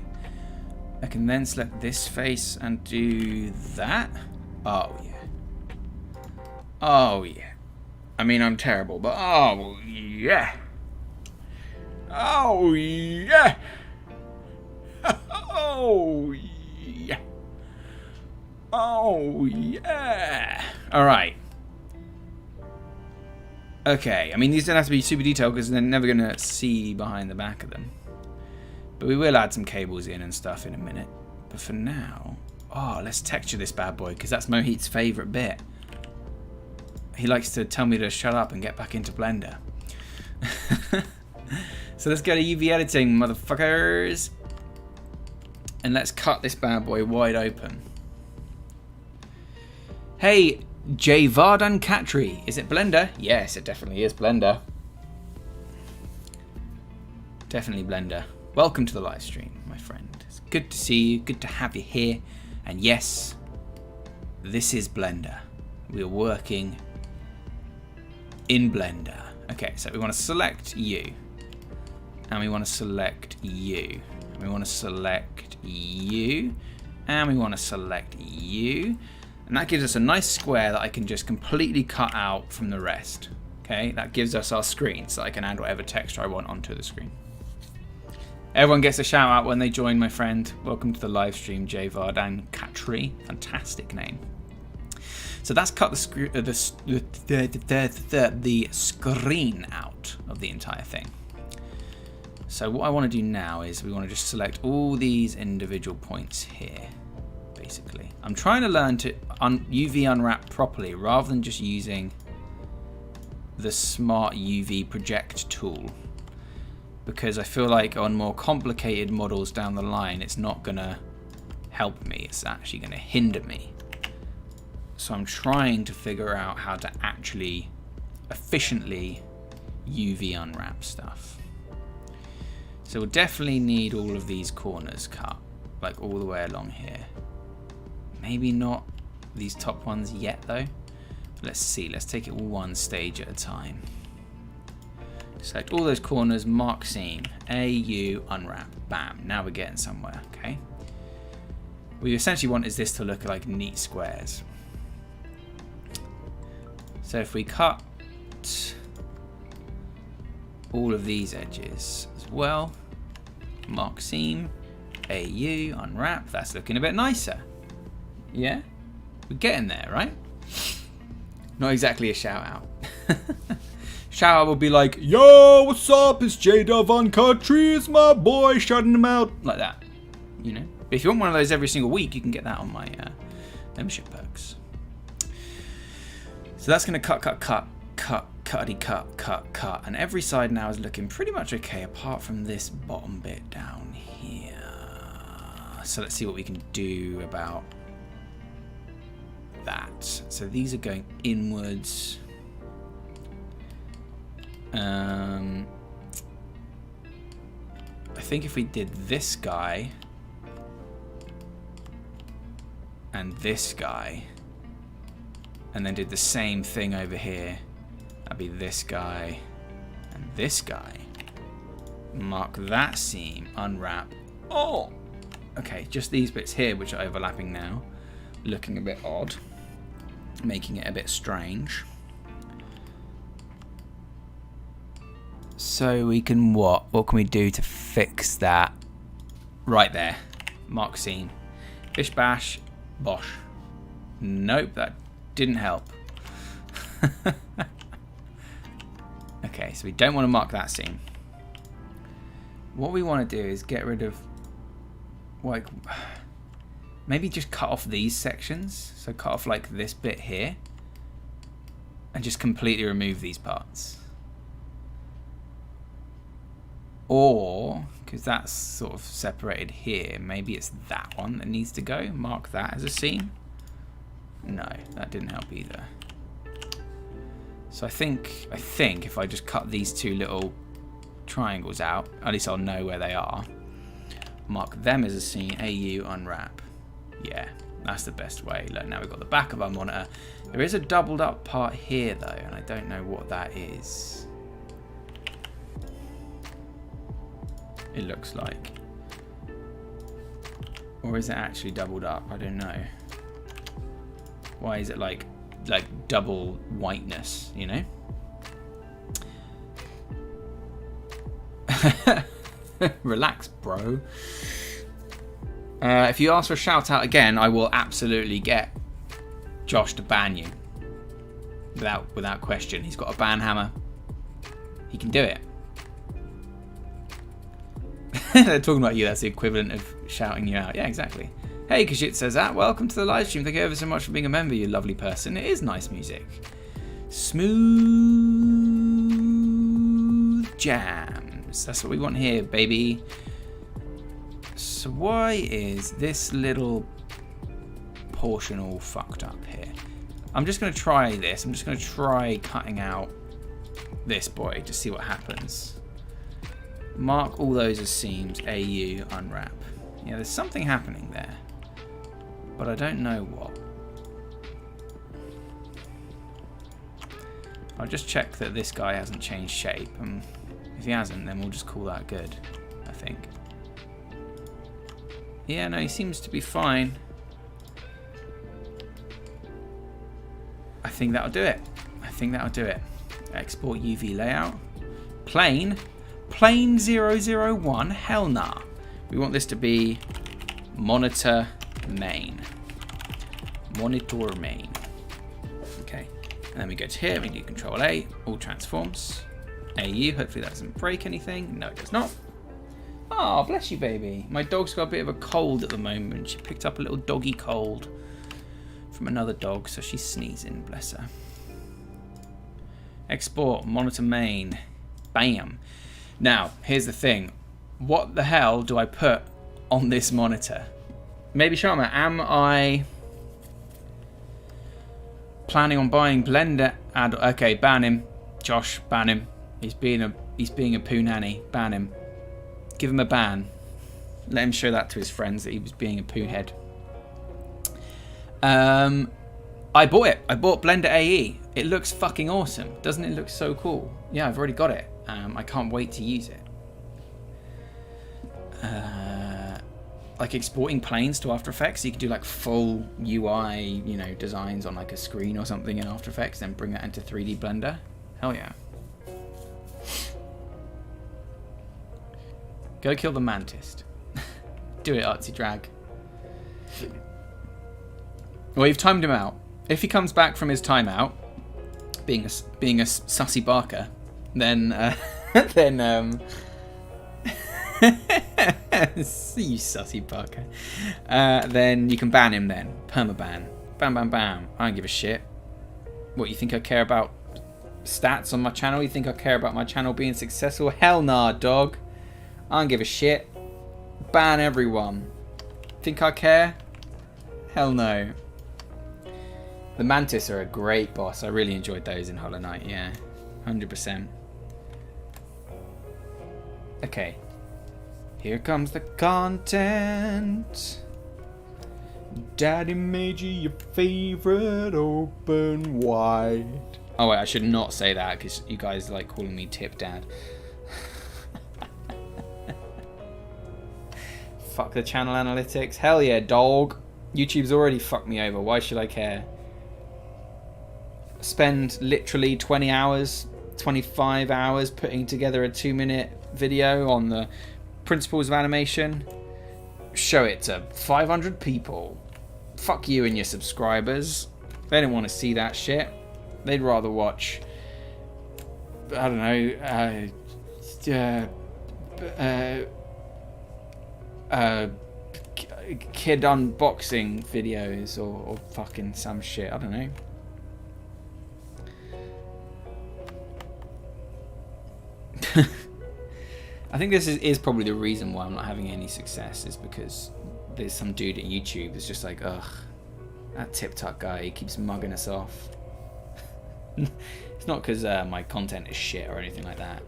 I can then select this face and do that. Oh yeah. Oh yeah. I mean, I'm terrible, but oh yeah. Oh yeah. Oh yeah. Oh, yeah. All right. Okay, I mean, these don't have to be super detailed because they're never going to see behind the back of them. But we will add some cables in and stuff in a minute. But for now, let's texture this bad boy because that's Mohit's favourite bit. He likes to tell me to shut up and get back into Blender. So let's go to UV editing, motherfuckers. And let's cut this bad boy wide open. Hey, Jayvardan Katri, is it Blender? Yes, it definitely is Blender. Definitely Blender. Welcome to the live stream, my friend. It's good to see you, good to have you here. And yes, this is Blender. We are working in Blender. Okay, so we want to select you. And we want to select you. And we want to select you. And we want to select you. And that gives us a nice square that I can just completely cut out from the rest. Okay, that gives us our screen so I can add whatever texture I want onto the screen. Everyone gets a shout out when they join, my friend. Welcome to the live stream, Jayvardan Katri. Fantastic name. So that's cut the screen out of the entire thing. So what I want to do now is we want to just select all these individual points here. Basically, I'm trying to learn to UV unwrap properly rather than just using the smart UV project tool, because I feel like on more complicated models down the line it's not gonna help me, it's actually gonna hinder me. So I'm trying to figure out how to actually efficiently UV unwrap stuff. So we'll definitely need all of these corners cut, like all the way along here. Maybe not these top ones yet though. Let's see, let's take it one stage at a time. Select all those corners, mark seam, AU, unwrap, bam. Now we're getting somewhere, okay? What we essentially want is this to look like neat squares. So if we cut all of these edges as well, mark seam, AU, unwrap, that's looking a bit nicer. Yeah? We're getting there, right? Not exactly a shout out. Shout out will be like, yo, what's up? It's Jayvardan Katri, it's my boy, shouting him out. Like that, you know? But if you want one of those every single week, you can get that on my membership perks. So that's going to cut. And every side now is looking pretty much okay, apart from this bottom bit down here. So let's see what we can do about that. So these are going inwards. I think if we did this guy and this guy and then did the same thing over here, that'd be this guy and this guy. Mark that seam, unwrap. Oh! Okay, just these bits here which are overlapping now, looking a bit odd, making it a bit strange. So we can what? What can we do to fix that? Right there. Mark seam. Bish bash. Bosh. Nope, that didn't help. Okay, so we don't want to mark that seam. What we want to do is get rid of, like, maybe just cut off these sections. So cut off like this bit here and just completely remove these parts. Or, because that's sort of separated here, maybe it's that one that needs to go. Mark that as a seam. No, that didn't help either. So I think if I just cut these two little triangles out, at least I'll know where they are. Mark them as a seam, AU, unwrap. Yeah, that's the best way. Look, now we've got the back of our monitor. There is a doubled up part here though, and I don't know what that is. It looks like. Or is it actually doubled up? I don't know. Why is it like double whiteness, you know? Relax, bro. If you ask for a shout out again, I will absolutely get Josh to ban you. Without question. He's got a ban hammer. He can do it. They're talking about you. That's the equivalent of shouting you out. Yeah, exactly. Hey, Kashit says that. Welcome to the live stream. Thank you ever so much for being a member, you lovely person. It is nice music. Smooth jams. That's what we want here, baby. So why is this little portion all fucked up here? I'm just going to try this. I'm just going to try cutting out this boy to see what happens. Mark all those as seams. AU unwrap. Yeah, there's something happening there, but I don't know what. I'll just check that this guy hasn't changed shape, and if he hasn't, then we'll just call that good, I think. Yeah, no, he seems to be fine. I think that'll do it. I think that'll do it. Export UV layout. Plane 001. Hell nah. We want this to be monitor main. Monitor main. Okay. And then we go to here. We do Control A. All transforms. AU. Hopefully that doesn't break anything. No, it does not. Oh, bless you, baby. My dog's got a bit of a cold at the moment. She picked up a little doggy cold from another dog, so she's sneezing, bless her. Export, monitor main, bam. Now, here's the thing. What the hell do I put on this monitor? Maybe Sharma, am I planning on buying Blender okay, ban him. Josh, ban him. He's being a poo nanny. Ban him. Give him a ban. Let him show that to his friends that he was being a poo head. I bought it. I bought Blender AE. It looks fucking awesome. Doesn't it look so cool? Yeah, I've already got it. I can't wait to use it. Like exporting planes to After Effects, you can do like full UI, you know, designs on like a screen or something in After Effects, then bring that into 3D Blender. Hell yeah. Go kill the mantis. Do it, Artsy Drag. Well, you've timed him out. If he comes back from his timeout, being a sussy barker, then you sussy barker. Then you can ban him. Then permaban. Bam, bam, bam. I don't give a shit. What, you think I care about stats on my channel? You think I care about my channel being successful? Hell nah, dog. I don't give a shit. Ban everyone. Think I care? Hell no. The mantis are a great boss. I really enjoyed those in Hollow Knight. Yeah, 100%. Okay. Here comes the content. Daddy made you your favorite open wide. Oh wait, I should not say that because you guys like calling me Tip Dad. Fuck the channel analytics. Hell yeah, dog. YouTube's already fucked me over. Why should I care? Spend literally 20 hours, 25 hours putting together a 2-minute video on the principles of animation. Show it to 500 people. Fuck you and your subscribers. They don't want to see that shit. They'd rather watch, I don't know, kid unboxing videos or fucking some shit. I don't know. I think this is probably the reason why I'm not having any success, is because there's some dude at YouTube that's just like, ugh, that TipTut guy, he keeps mugging us off. It's not because my content is shit or anything like that.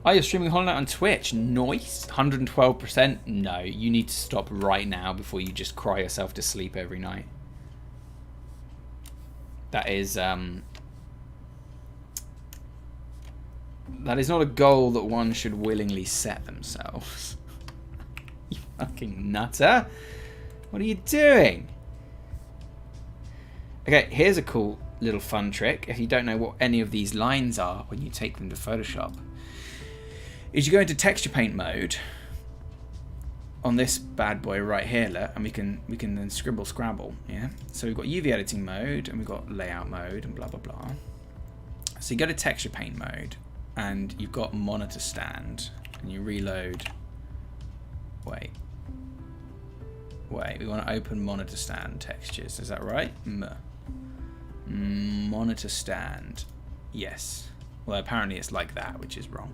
Oh, you're streaming Hollow Knight on Twitch? Nice. 112%? No, you need to stop right now before you just cry yourself to sleep every night. That is not a goal that one should willingly set themselves. You fucking nutter. What are you doing? Okay, here's a cool little fun trick. If you don't know what any of these lines are when you take them to Photoshop, is you go into texture paint mode on this bad boy right here, look, and we can then scribble scrabble, yeah? So we've got UV editing mode and we've got layout mode and blah blah blah. So you go to texture paint mode and you've got monitor stand and you reload. Wait, we want to open monitor stand textures, is that right? Monitor stand, yes. Well, apparently it's like that, which is wrong.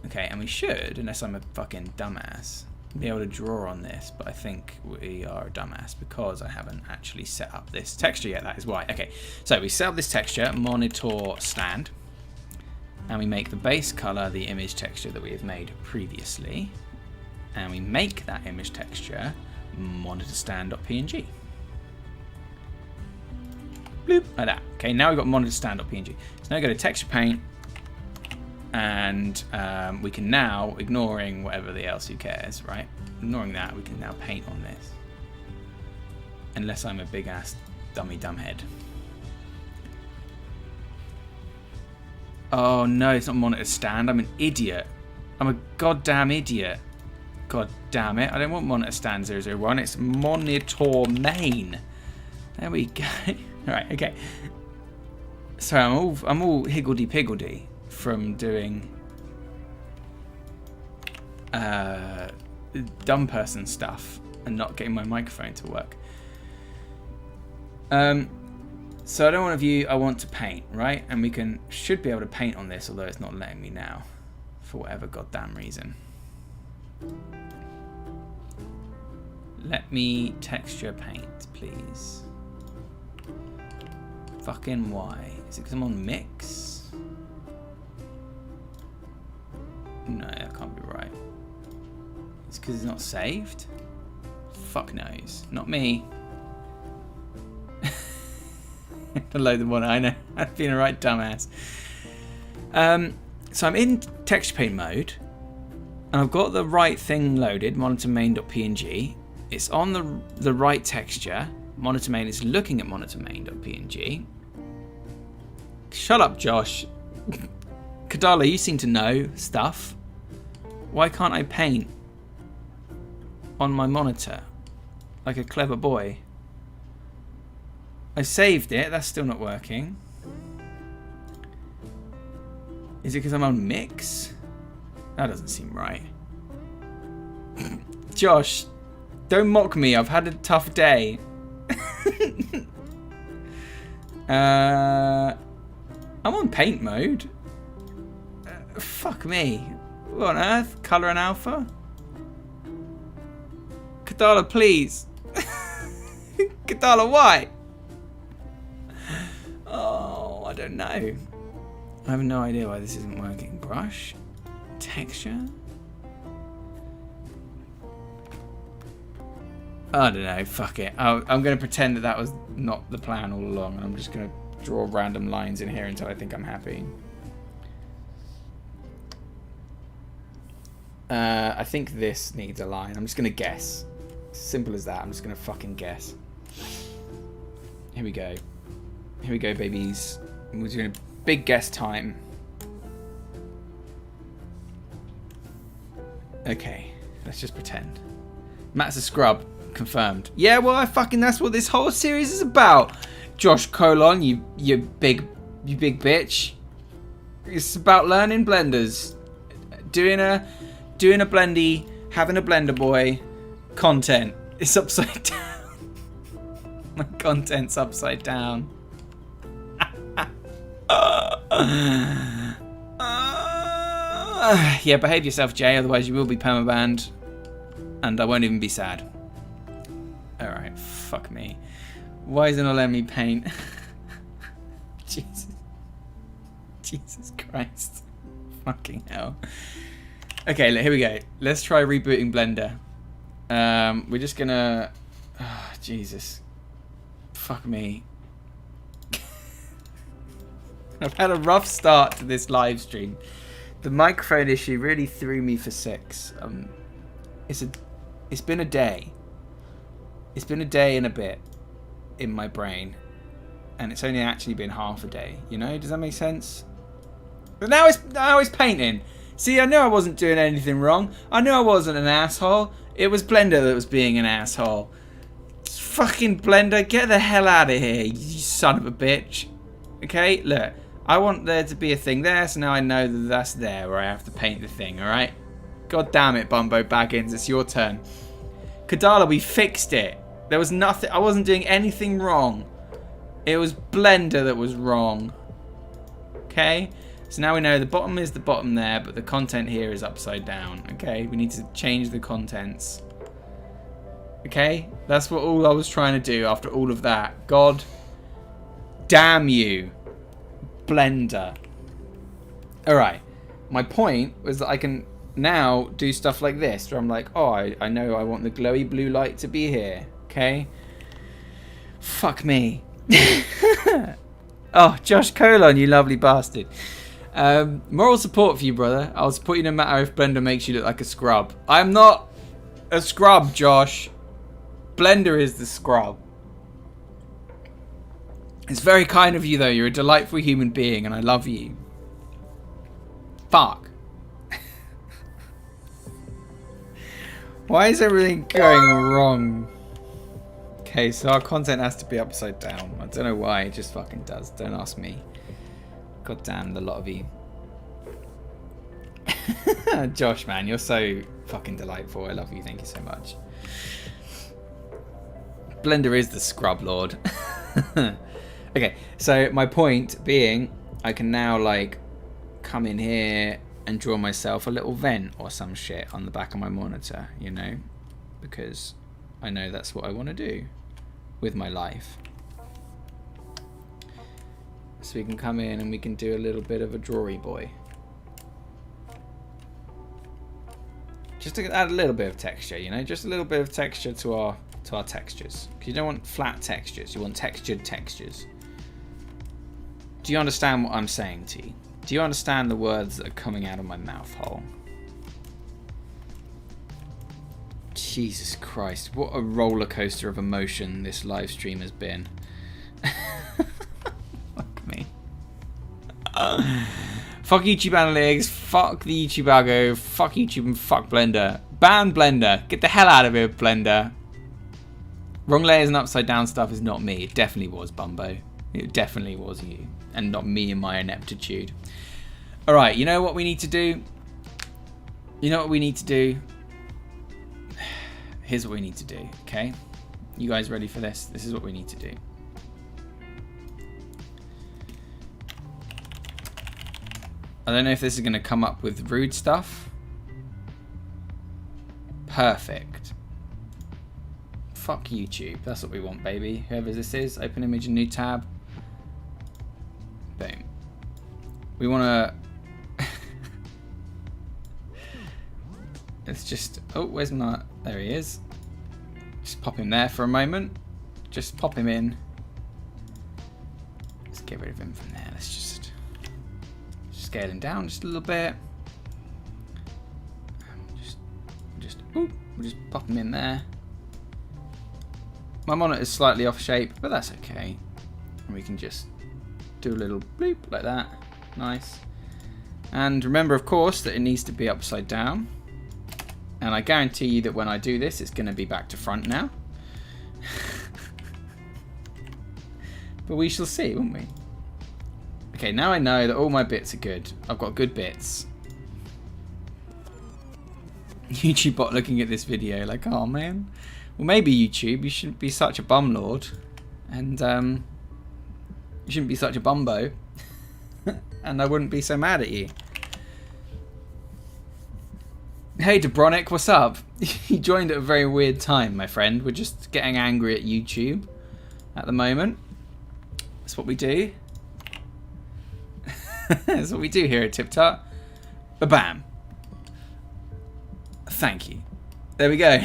Okay, and we should, unless I'm a fucking dumbass, be able to draw on this, but I think we are a dumbass because I haven't actually set up this texture yet. That is why. Okay, so we set up this texture, monitor stand, and we make the base color the image texture that we have made previously, and we make that image texture monitor stand.png. Bloop, like that. Okay, now we've got monitor stand.png. So now go to texture paint, and we can now, ignoring whatever the else who cares, right? Ignoring that, we can now paint on this. Unless I'm a big ass dummy dumbhead. Oh no, it's not monitor stand. I'm an idiot. I'm a goddamn idiot. God damn it. I don't want monitor stand 001. It's monitor main. There we go. Alright, okay. Sorry, I'm all higgledy-piggledy from doing dumb person stuff and not getting my microphone to work. So I don't want to view, I want to paint, right? And we should be able to paint on this, although it's not letting me now for whatever goddamn reason. Let me texture paint, please. Fucking why? Is it because I'm on mix? No, that can't be right. It's because it's not saved? Fuck knows. Not me. To load the one, I know. I've been a right dumbass. So I'm in texture paint mode, and I've got the right thing loaded, monitor main.png. It's on the right texture. Monitor main is looking at monitor main.png. Shut up, Josh. Kadala, you seem to know stuff. Why can't I paint on my monitor like a clever boy? I saved it, that's still not working. Is it because I'm on mix? That doesn't seem right. Josh, don't mock me, I've had a tough day. I'm on paint mode. Fuck me. What on earth? Color and alpha? Kadala, please. Kadala, why? Oh, I don't know. I have no idea why this isn't working. Brush? Texture? I don't know. Fuck it. I'm going to pretend that was not the plan all along. And I'm just going to draw random lines in here until I think I'm happy. I think this needs a line. I'm just going to guess. Simple as that. I'm just going to fucking guess. Here we go. Here we go, babies. We're doing a big guess time. Okay, let's just pretend. Matt's a scrub. Confirmed. Yeah, well, that's what this whole series is about. Josh Colon, you big bitch. It's about learning blenders. Doing a blendy, having a blender boy. Content. It's upside down. My content's upside down. Yeah, behave yourself, Jay, otherwise you will be permabanned. And I won't even be sad. Alright, fuck me. Why isn't it letting me paint? Jesus Christ. Fucking hell. Okay, here we go. Let's try rebooting Blender. We're just gonna... Oh, Jesus. Fuck me. I've had a rough start to this live stream. The microphone issue really threw me for 6. It's been a day. It's been a day and a bit in my brain, and it's only actually been half a day. You know, does that make sense? But now it's painting. See, I knew I wasn't doing anything wrong. I knew I wasn't an asshole. It was Blender that was being an asshole. Fucking Blender, get the hell out of here, you son of a bitch. Okay, look. I want there to be a thing there, so now I know that that's there where I have to paint the thing, alright? God damn it, Bumbo Baggins, it's your turn. Kadala, we fixed it. There was nothing, I wasn't doing anything wrong. It was Blender that was wrong. Okay? So now we know the bottom is the bottom there, but the content here is upside down. Okay? We need to change the contents. Okay? That's what all I was trying to do after all of that. God damn you, Blender. Alright. My point was that I can now do stuff like this, where I'm like, oh, I know I want the glowy blue light to be here. Okay? Fuck me. Oh, Josh Colon, you lovely bastard. Moral support for you, brother. I'll support you no matter if Blender makes you look like a scrub. I'm not a scrub, Josh. Blender is the scrub. It's very kind of you, though. You're a delightful human being, and I love you. Fuck. Why is everything going wrong? Okay, so our content has to be upside down. I don't know why, it just fucking does. Don't ask me. God damn the lot of you. Josh, man, you're so fucking delightful. I love you. Thank you so much. Blender is the scrub lord. Okay, so my point being, I can now like come in here and draw myself a little vent or some shit on the back of my monitor, you know, because I know that's what I want to do with my life. So we can come in and we can do a little bit of a drawy boy. Just to add a little bit of texture, you know, just a little bit of texture to our textures. Because you don't want flat textures, you want textured textures. Do you understand what I'm saying to you? Do you understand the words that are coming out of my mouth hole? Jesus Christ, what a roller coaster of emotion this live stream has been. Fuck me. Fuck YouTube Analytics, fuck the YouTube algo, fuck YouTube and fuck Blender. Ban Blender, get the hell out of here, Blender. Wrong layers and upside down stuff is not me. It definitely was Bumbo. It definitely was you. And not me and my ineptitude. Alright, you know what we need to do? You know what we need to do? Here's what we need to do, okay? You guys ready for this? This is what we need to do. I don't know if this is going to come up with rude stuff. Perfect. Fuck YouTube. That's what we want, baby. Whoever this is, open image, a new tab. Boom. We want to... Let's just... Oh, where's my... There he is. Just pop him there for a moment. Just pop him in. Let's get rid of him from there. Let's just scale him down just a little bit. We'll just pop him in there. My monitor is slightly off shape, but that's okay. And we can just do a little bloop like that. Nice. And remember, of course, that it needs to be upside down. And I guarantee you that when I do this, it's going to be back to front now. But we shall see, won't we? Okay, now I know that all my bits are good. I've got good bits. YouTube bot looking at this video like, oh man. Well, maybe YouTube, you shouldn't be such a bumlord. And you shouldn't be such a bumbo. And I wouldn't be so mad at you. Hey Debronic, what's up? You joined at a very weird time, my friend. We're just getting angry at YouTube at the moment. That's what we do. That's what we do here at TipTut. Ba-bam. Thank you. There we go.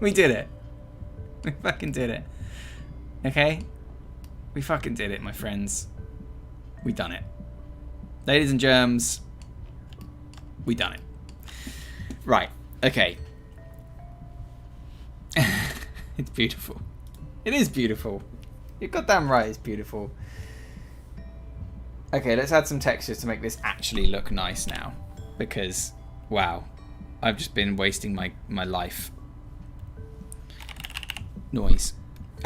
We did it. We fucking did it. Okay? We fucking did it, my friends. We done it. Ladies and germs, we done it. Right, okay. It's beautiful. It is beautiful. You're goddamn right, it's beautiful. Okay, let's add some textures to make this actually look nice now. because, wow, I've just been wasting my life. Noise.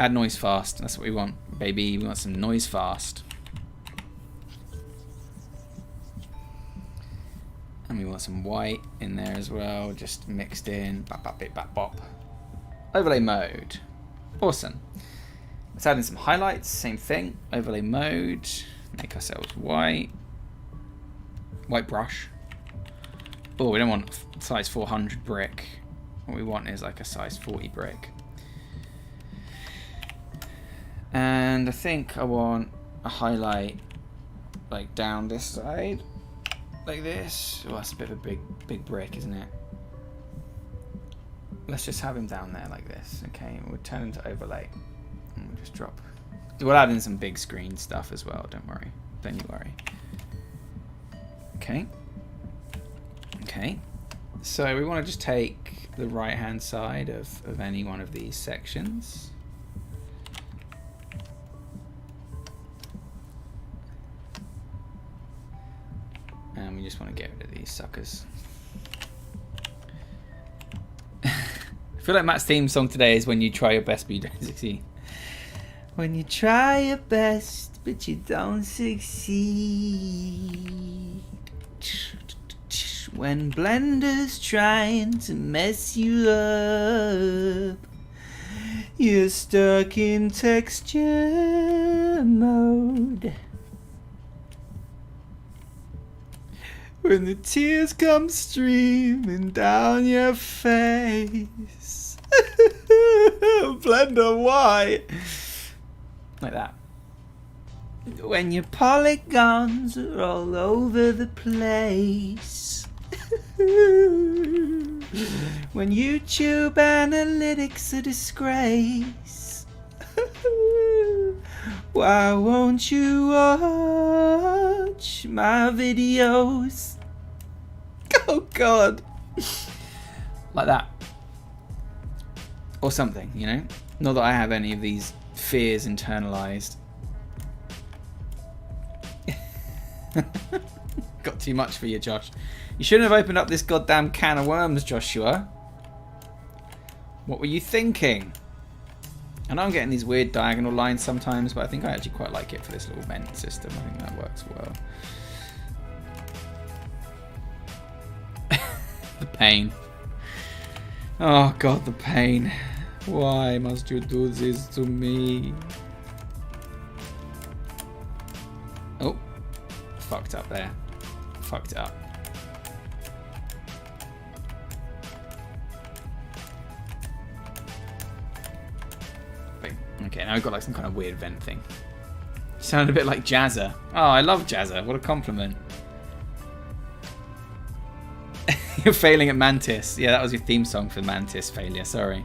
Add noise fast. That's what we want, baby. We want some noise fast. And we want some white in there as well, just mixed in. Bop, bop, bip, bop, bop. Overlay mode. Awesome. Let's add in some highlights. Same thing. Overlay mode. Make ourselves white. White brush. Oh, we don't want size 400 brick. What we want is like a size 40 brick. And I think I want a highlight like down this side. Like this. Oh, that's a bit of a big brick, isn't it? Let's just have him down there like this. Okay, we'll turn him to overlay. And we'll just drop. We'll add in some big screen stuff as well, don't worry. Don't you worry. Okay. Okay. So we want to just take the right hand side of any one of these sections. And we just want to get rid of these suckers. I feel like Matt's theme song today is when you try your best but you don't succeed. When you try your best but you don't succeed. When Blender's trying to mess you up, you're stuck in texture mode. When the tears come streaming down your face. Blender, why? Like that. When your polygons are all over the place. When YouTube analytics are a disgrace. Why won't you watch my videos? Oh God. Like that. Or something, you know? Not that I have any of these fears internalized. Got too much for you, Josh. You shouldn't have opened up this goddamn can of worms, Joshua. What were you thinking? I know I'm getting these weird diagonal lines sometimes, but I think I actually quite like it for this little vent system. I think that works well. The pain. Oh God, the pain. Why must you do this to me? Oh, fucked up there. Fucked it up. Okay, now we've got like some kind of weird vent thing. You sound a bit like Jazza. Oh, I love Jazza. What a compliment. You're failing at Mantis. Yeah, that was your theme song for Mantis failure. Sorry.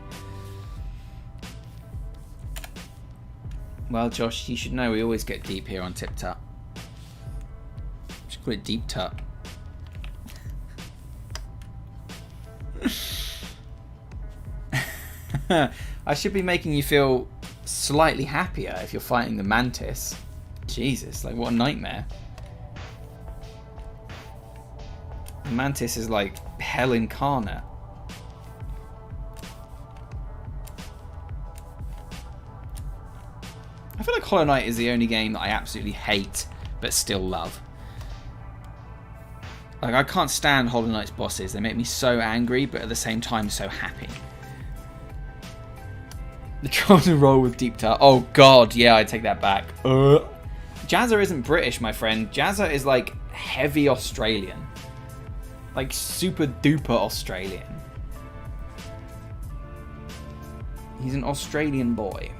Well, Josh, you should know we always get deep here on TipTut. We should call it Deep Tut. I should be making you feel slightly happier if you're fighting the Mantis. Jesus, like what a nightmare. The Mantis is like hell incarnate. I feel like Hollow Knight is the only game that I absolutely hate but still love. Like I can't stand Hollow Knight's bosses. They make me so angry but at the same time so happy. The Golden Roll with Deep Tut. Oh God, yeah, I take that back. Jazza isn't British, my friend. Jazza is like heavy Australian. Like super duper Australian. He's an Australian boy.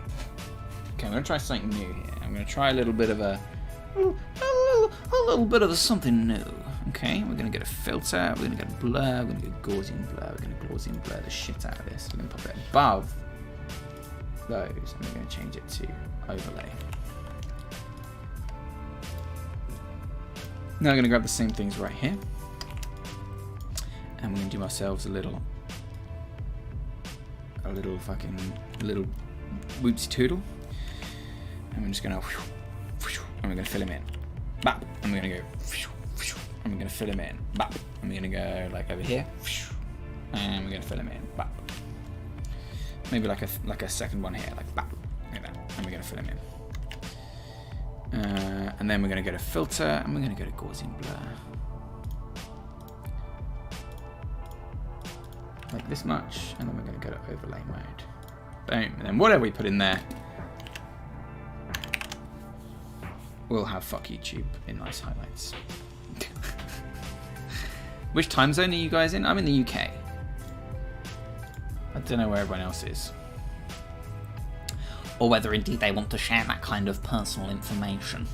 Okay, I'm gonna try something new here. I'm gonna try a little bit of a little bit of something new. Okay, we're gonna get a filter. We're gonna get a blur. We're gonna get Gaussian blur. We're gonna Gaussian blur the shit out of this. We're gonna pop it above those, and we're gonna change it to overlay. Now we're gonna grab the same things right here. And we're going to do ourselves a little whoopsie toodle. And we're just going to, and we're going to fill him in. Bap, and we're going to go, and we're going to fill him in. Bap. And we're going to go like over here, and we're going to fill him in. Bap. Maybe like a second one here, like bap, like that, and we're going to fill him in. And then we're going to go to filter, and we're going to go to Gaussian Blur. Like this much, and then we're going to go to overlay mode. Boom, and then whatever we put in there, we'll have fuck YouTube in nice highlights. Which time zone are you guys in? I'm in the UK. I don't know where everyone else is. Or whether indeed they want to share that kind of personal information.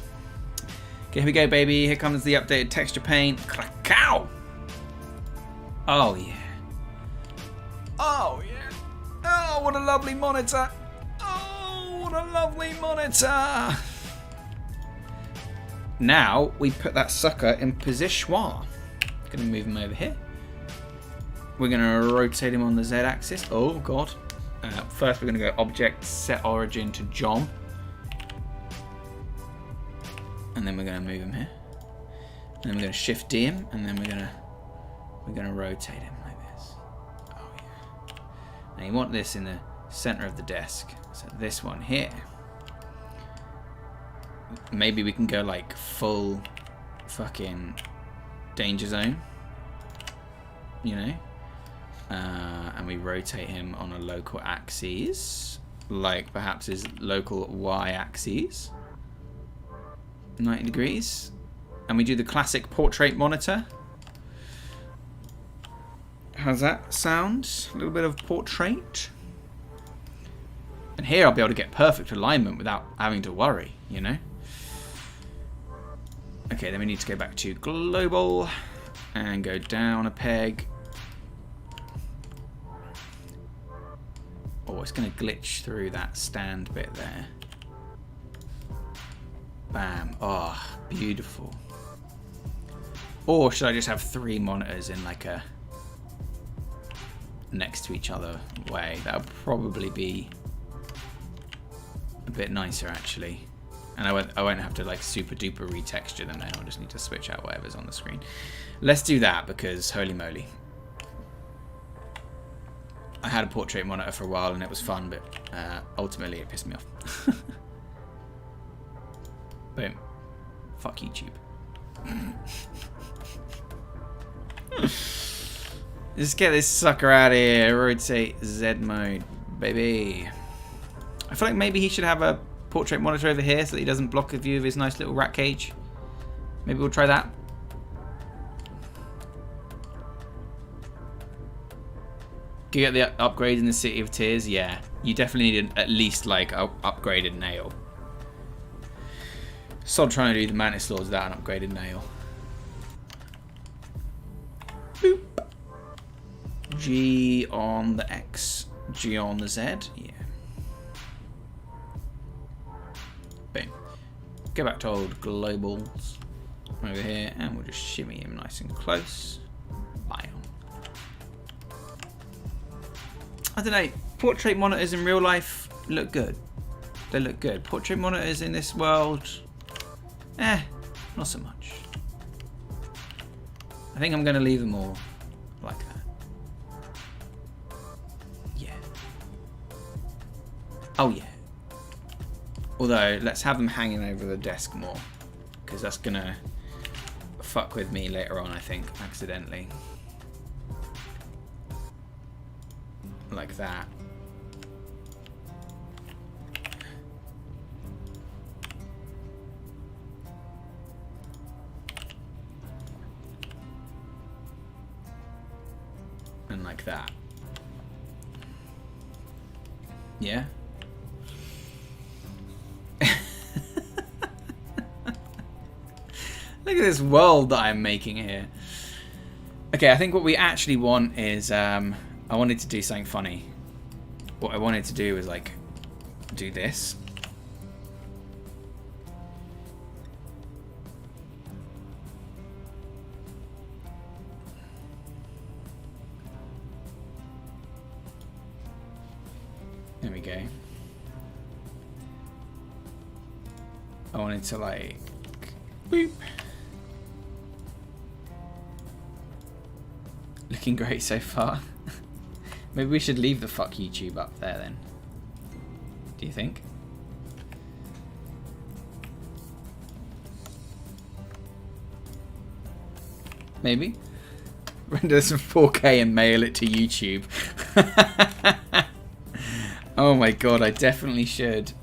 Okay, here we go, baby. Here comes the updated texture paint. Krakow! Oh, yeah. Oh, yeah. Oh, what a lovely monitor. Oh, what a lovely monitor. Now, we put that sucker in position. Gonna move him over here. We're gonna rotate him on the Z axis. Oh, God. First, we're gonna go Object, Set Origin to John. And then we're gonna move him here. And then we're gonna Shift D him, and then we're gonna rotate him like this. Oh yeah. Now you want this in the center of the desk. So this one here. Maybe we can go like full fucking danger zone. You know? And we rotate him on a local axis, like perhaps his local Y axis, 90 degrees, and we do the classic portrait monitor. How's that sound? A little bit of portrait. And here I'll be able to get perfect alignment without having to worry, you know? Okay, then we need to go back to global and go down a peg. Oh, it's going to glitch through that stand bit there. Bam. Oh, beautiful. Or should I just have 3 monitors in like a next to each other way? That would probably be a bit nicer, actually. And I won't have to like super duper retexture them then. I'll just need to switch out whatever's on the screen. Let's do that because holy moly. I had a portrait monitor for a while and it was fun, but ultimately it pissed me off. Boom. Fuck YouTube. Let's get this sucker out of here. Rotate Z mode, baby. I feel like maybe he should have a portrait monitor over here so that he doesn't block the view of his nice little rat cage. Maybe we'll try that. Do you get the upgrade in the City of Tears? Yeah. You definitely need at least like a upgraded nail. Sod trying to do the Mantis Lords without an upgraded nail. Boop. G on the X. G on the Z. Yeah. Boom. Go back to old globals. Over here. And we'll just shimmy him nice and close. Bam. I don't know, portrait monitors in real life look good. They look good. Portrait monitors in this world, not so much. I think I'm going to leave them all like that. Yeah. Oh yeah. Although, let's have them hanging over the desk more, because that's going to fuck with me later on, I think, accidentally. Like that. And like that. Yeah? Look at this world that I'm making here. Okay, I think what we actually want is I wanted to do something funny. What I wanted to do was like do this. There we go. I wanted to like boop. Looking great so far. Maybe we should leave the fuck YouTube up there then. Do you think? Maybe? Render some 4K and mail it to YouTube. Oh my god, I definitely should.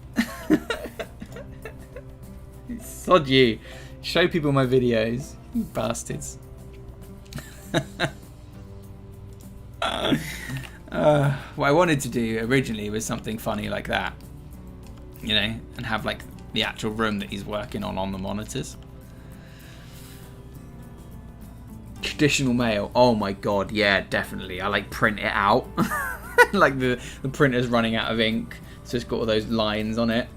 Sod you. Show people my videos, you bastards. What I wanted to do originally was something funny like that. You know, and have like the actual room that he's working on the monitors. Traditional mail. Oh my god, yeah, definitely. I like print it out. Like the printer's running out of ink, so it's got all those lines on it.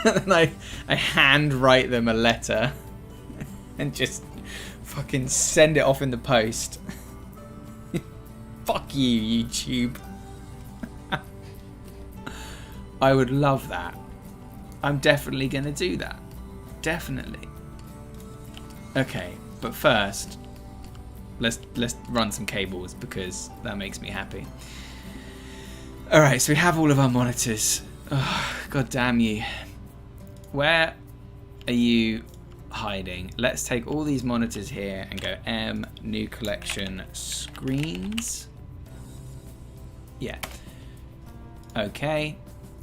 And I hand write them a letter and just fucking send it off in the post. Fuck you, YouTube. I would love that. I'm definitely gonna do that. Definitely. Okay, but first, let's run some cables because that makes me happy. Alright, so we have all of our monitors. Oh, god damn you. Where are you hiding? Let's take all these monitors here and go M, new collection, screens. Yeah. Okay.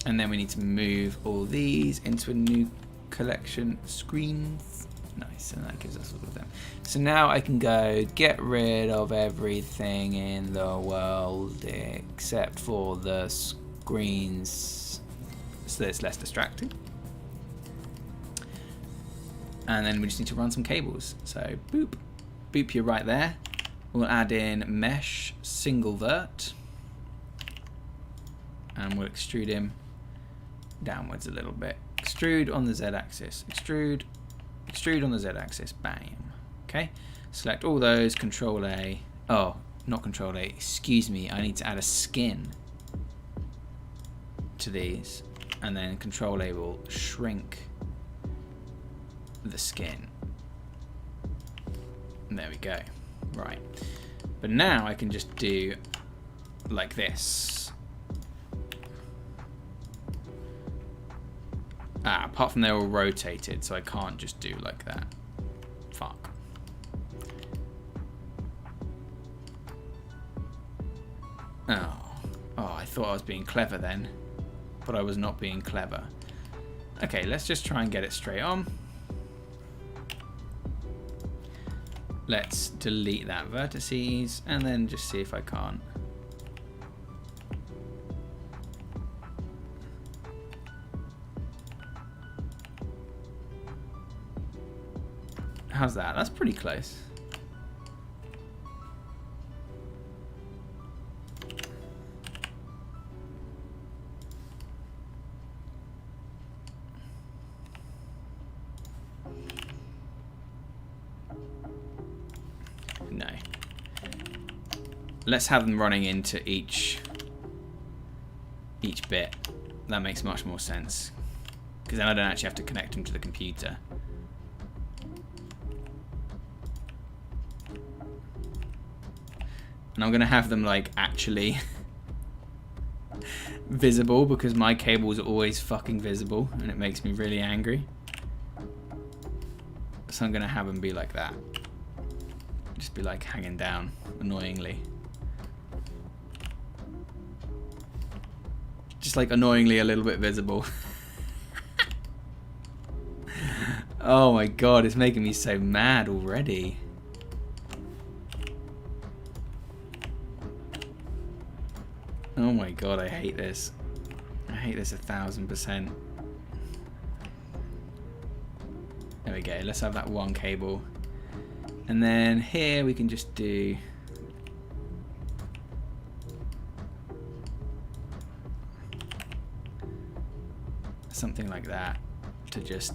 And then we need to move all these into a new collection, screens. Nice, and that gives us all of them. So now I can go get rid of everything in the world except for the screens, so that it's less distracting. And then we just need to run some cables. So boop, boop, you're right there. We'll add in mesh single vert, and we'll extrude him downwards a little bit. Extrude on the Z-axis. Extrude. Extrude on the Z-axis. Bam. Okay. Select all those. Control A. Oh, not Control A. Excuse me. I need to add a skin to these, and then Control A will shrink the skin. And there we go. Right. But now I can just do like this. Apart from they're all rotated, so I can't just do like that. Fuck. Oh, I thought I was being clever then, but I was not being clever. Okay, let's just try and get it straight on. Let's delete that vertices and then just see if I can't. How's that? That's pretty close. No. Let's have them running into each bit. That makes much more sense, because then I don't actually have to connect them to the computer. And I'm gonna have them like actually visible, because my cables are always fucking visible and it makes me really angry. So I'm gonna have them be like that. Just be like hanging down annoyingly. Just like annoyingly a little bit visible. Oh my god, it's making me so mad already. Oh my god, I hate this. I hate this 1000%. There we go, let's have that one cable. And then here we can just do something like that to just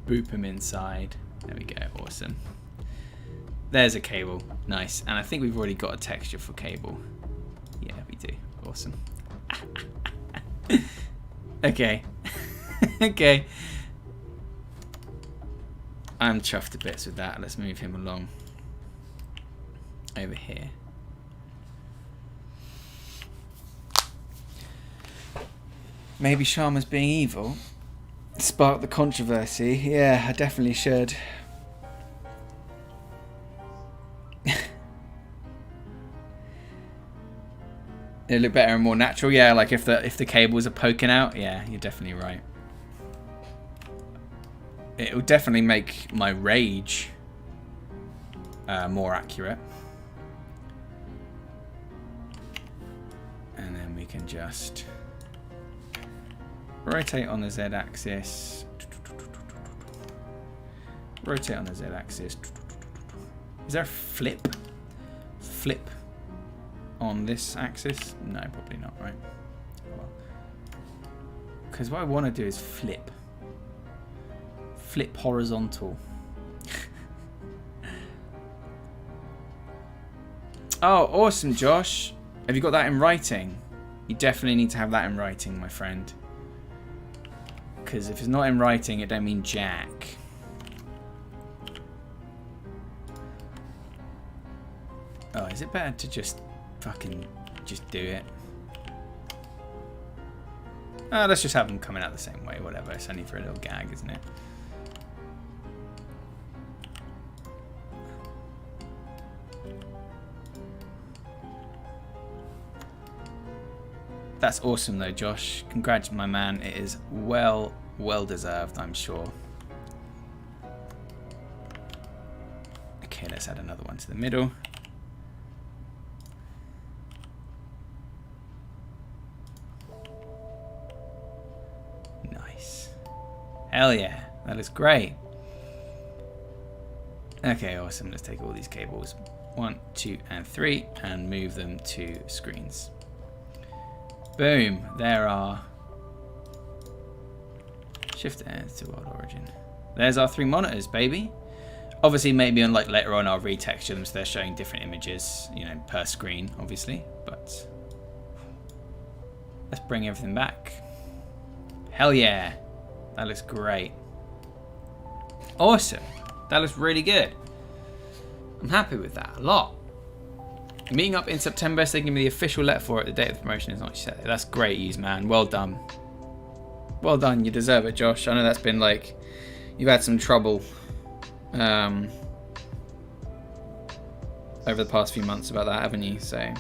boop them inside. There we go, awesome. There's a cable, nice. And I think we've already got a texture for cable. Yeah, we do. Awesome. Okay. Okay. I'm chuffed to bits with that. Let's move him along. over here. Maybe Sharma's being evil. Spark the controversy. Yeah, I definitely should. It'll look better and more natural. Yeah, like if the cables are poking out. Yeah, you're definitely right. It will definitely make my rage more accurate. And then we can just rotate on the Z-axis. Rotate on the Z-axis. Is there a flip? Flip on this axis? No, probably not, right? Because what I want to do is flip. Flip horizontal. Oh, awesome, Josh. Have you got that in writing? You definitely need to have that in writing, my friend. Because if it's not in writing, it don't mean jack. Oh, is it better to just fucking just do it? Oh, let's just have them coming out the same way, whatever. It's only for a little gag, isn't it? That's awesome though, Josh. Congrats, my man. It is well deserved, I'm sure. Okay, let's add another one to the middle. Nice. Hell yeah, that is great. Okay, awesome. Let's take all these cables, 1, 2, and 3, and move them to screens. Boom, there are shift ends to world origin. There's our 3 monitors, baby. Obviously, maybe on like later on I'll retexture them so they're showing different images, you know, per screen, obviously. But let's bring everything back. Hell yeah, that looks great. Awesome, that looks really good. I'm happy with that a lot. Meeting up in September, so they give me the official letter for it. The date of the promotion is not set. That's great, use man. Well done. Well done. You deserve it, Josh. I know that's been like, you've had some trouble over the past few months about that, haven't you? So,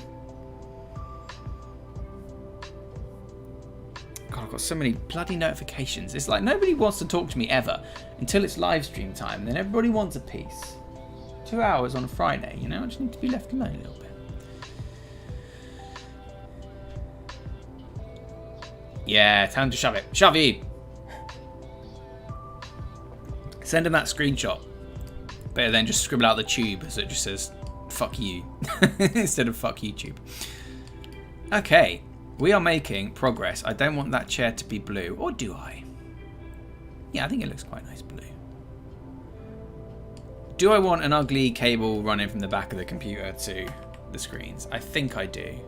God, I've got so many bloody notifications. It's like nobody wants to talk to me ever until it's live stream time. And then everybody wants a piece. 2 hours on a Friday, you know. I just need to be left alone a little bit. Yeah, time to shove it. Shovey! Send him that screenshot. Better than just scribble out the tube so it just says, fuck you. Instead of fuck YouTube. Okay, we are making progress. I don't want that chair to be blue. Or do I? Yeah, I think it looks quite nice blue. Do I want an ugly cable running from the back of the computer to the screens? I think I do.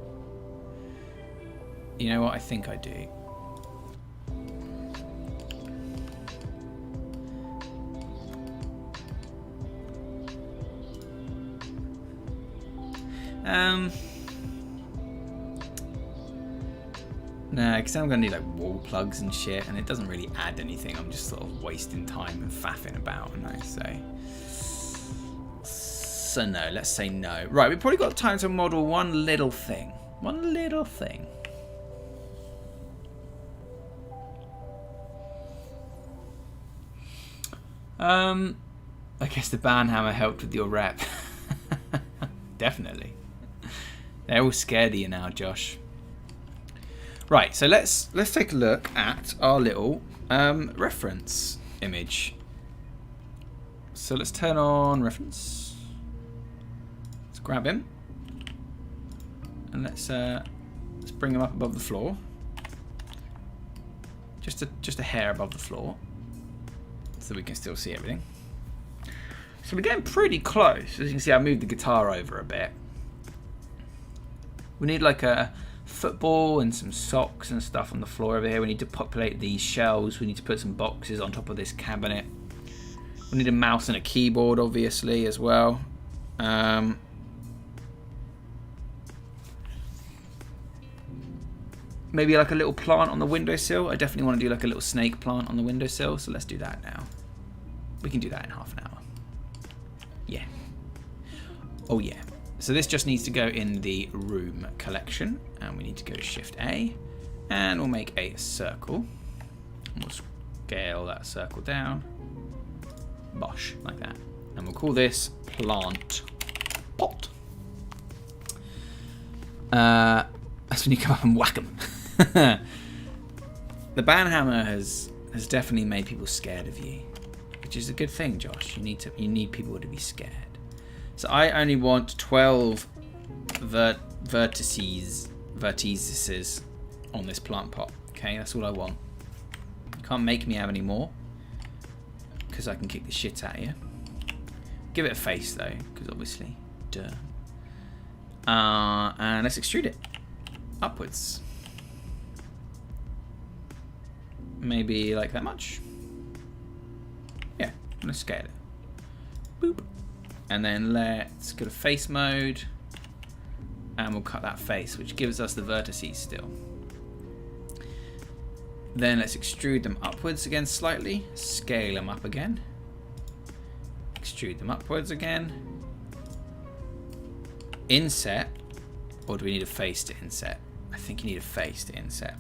You know what? I think I do. No, because I'm going to need like wall plugs and shit, and it doesn't really add anything. I'm just sort of wasting time and faffing about, and I say. So no, let's say no. Right, we've probably got time to model one little thing. One little thing. I guess the banhammer helped with your rep. Definitely. They're all scared of you now, Josh. Right, so let's take a look at our little reference image. So let's turn on reference. Let's grab him, and let's bring him up above the floor, just a hair above the floor, so we can still see everything. So we're getting pretty close. As you can see, I moved the guitar over a bit. We need like a football and some socks and stuff on the floor over here. We need to populate these shelves. We need to put some boxes on top of this cabinet. We need a mouse and a keyboard, obviously, as well. Maybe like a little plant on the windowsill. I definitely want to do like a little snake plant on the windowsill. So let's do that now. We can do that in half an hour. Yeah. Oh yeah. So this just needs to go in the room collection. And we need to go Shift A. And we'll make a circle. We'll scale that circle down. Bosh, like that. And we'll call this plant pot. That's when you come up and whack them. The banhammer has definitely made people scared of you, which is a good thing, Josh. You need people to be scared. So I only want 12 vertices on this plant pot. Okay, that's all I want. You can't make me have any more, because I can kick the shit out of you. Give it a face though, because obviously, duh. And let's extrude it upwards. Maybe like that much. Yeah, let's scale it. Boop. And then let's go to face mode. And we'll cut that face, which gives us the vertices still. Then let's extrude them upwards again slightly. Scale them up again. Extrude them upwards again. Inset. Or do we need a face to inset? I think you need a face to inset.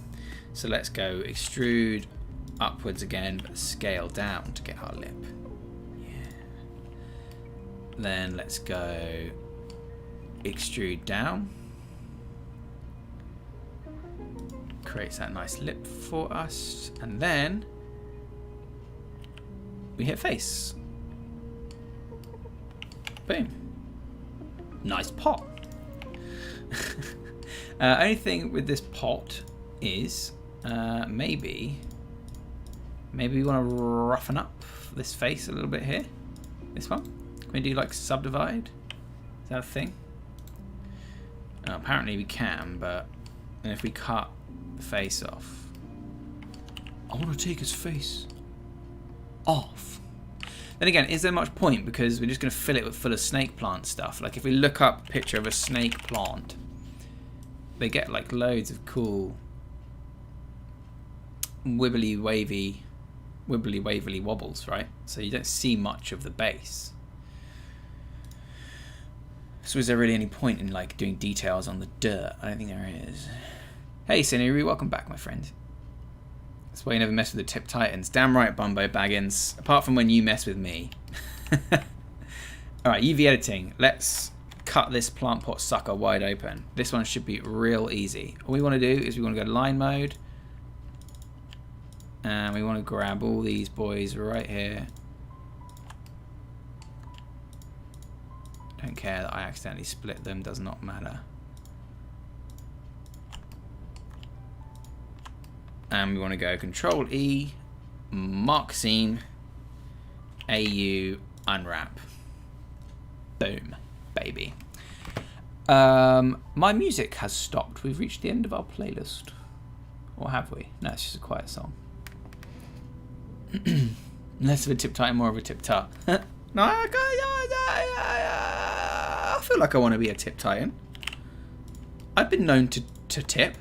So let's go extrude upwards again, but scale down to get our lip. Yeah. Then let's go extrude down. Creates that nice lip for us. And then we hit face. Boom. Nice pot. Only thing with this pot is maybe we want to roughen up this face a little bit here. This one. Can we do like subdivide? Is that a thing? Apparently we can, but then if we cut the face off, I want to take his face off. Then again, is there much point? Because we're just going to fill it full of snake plant stuff. Like if we look up a picture of a snake plant, they get like loads of cool wibbly wavily wobbles, right? So you don't see much of the base. So is there really any point in like doing details on the dirt? I don't think there is. Hey Sineri, welcome back, my friend. That's why you never mess with the Tip Titans. Damn right, Bumbo Baggins. Apart from when you mess with me. Alright, UV editing. Let's cut this plant pot sucker wide open. This one should be real easy. All we want to do is we want to go to line mode. And we want to grab all these boys right here. Don't care that I accidentally split them, does not matter. And we want to go Control E, mark scene, AU, unwrap. Boom, baby. My music has stopped. We've reached the end of our playlist. Or have we? No, it's just a quiet song. Less of a TipTut and more of a TipTut. No, I feel like I want to be a Tip Titan. I've been known to tip.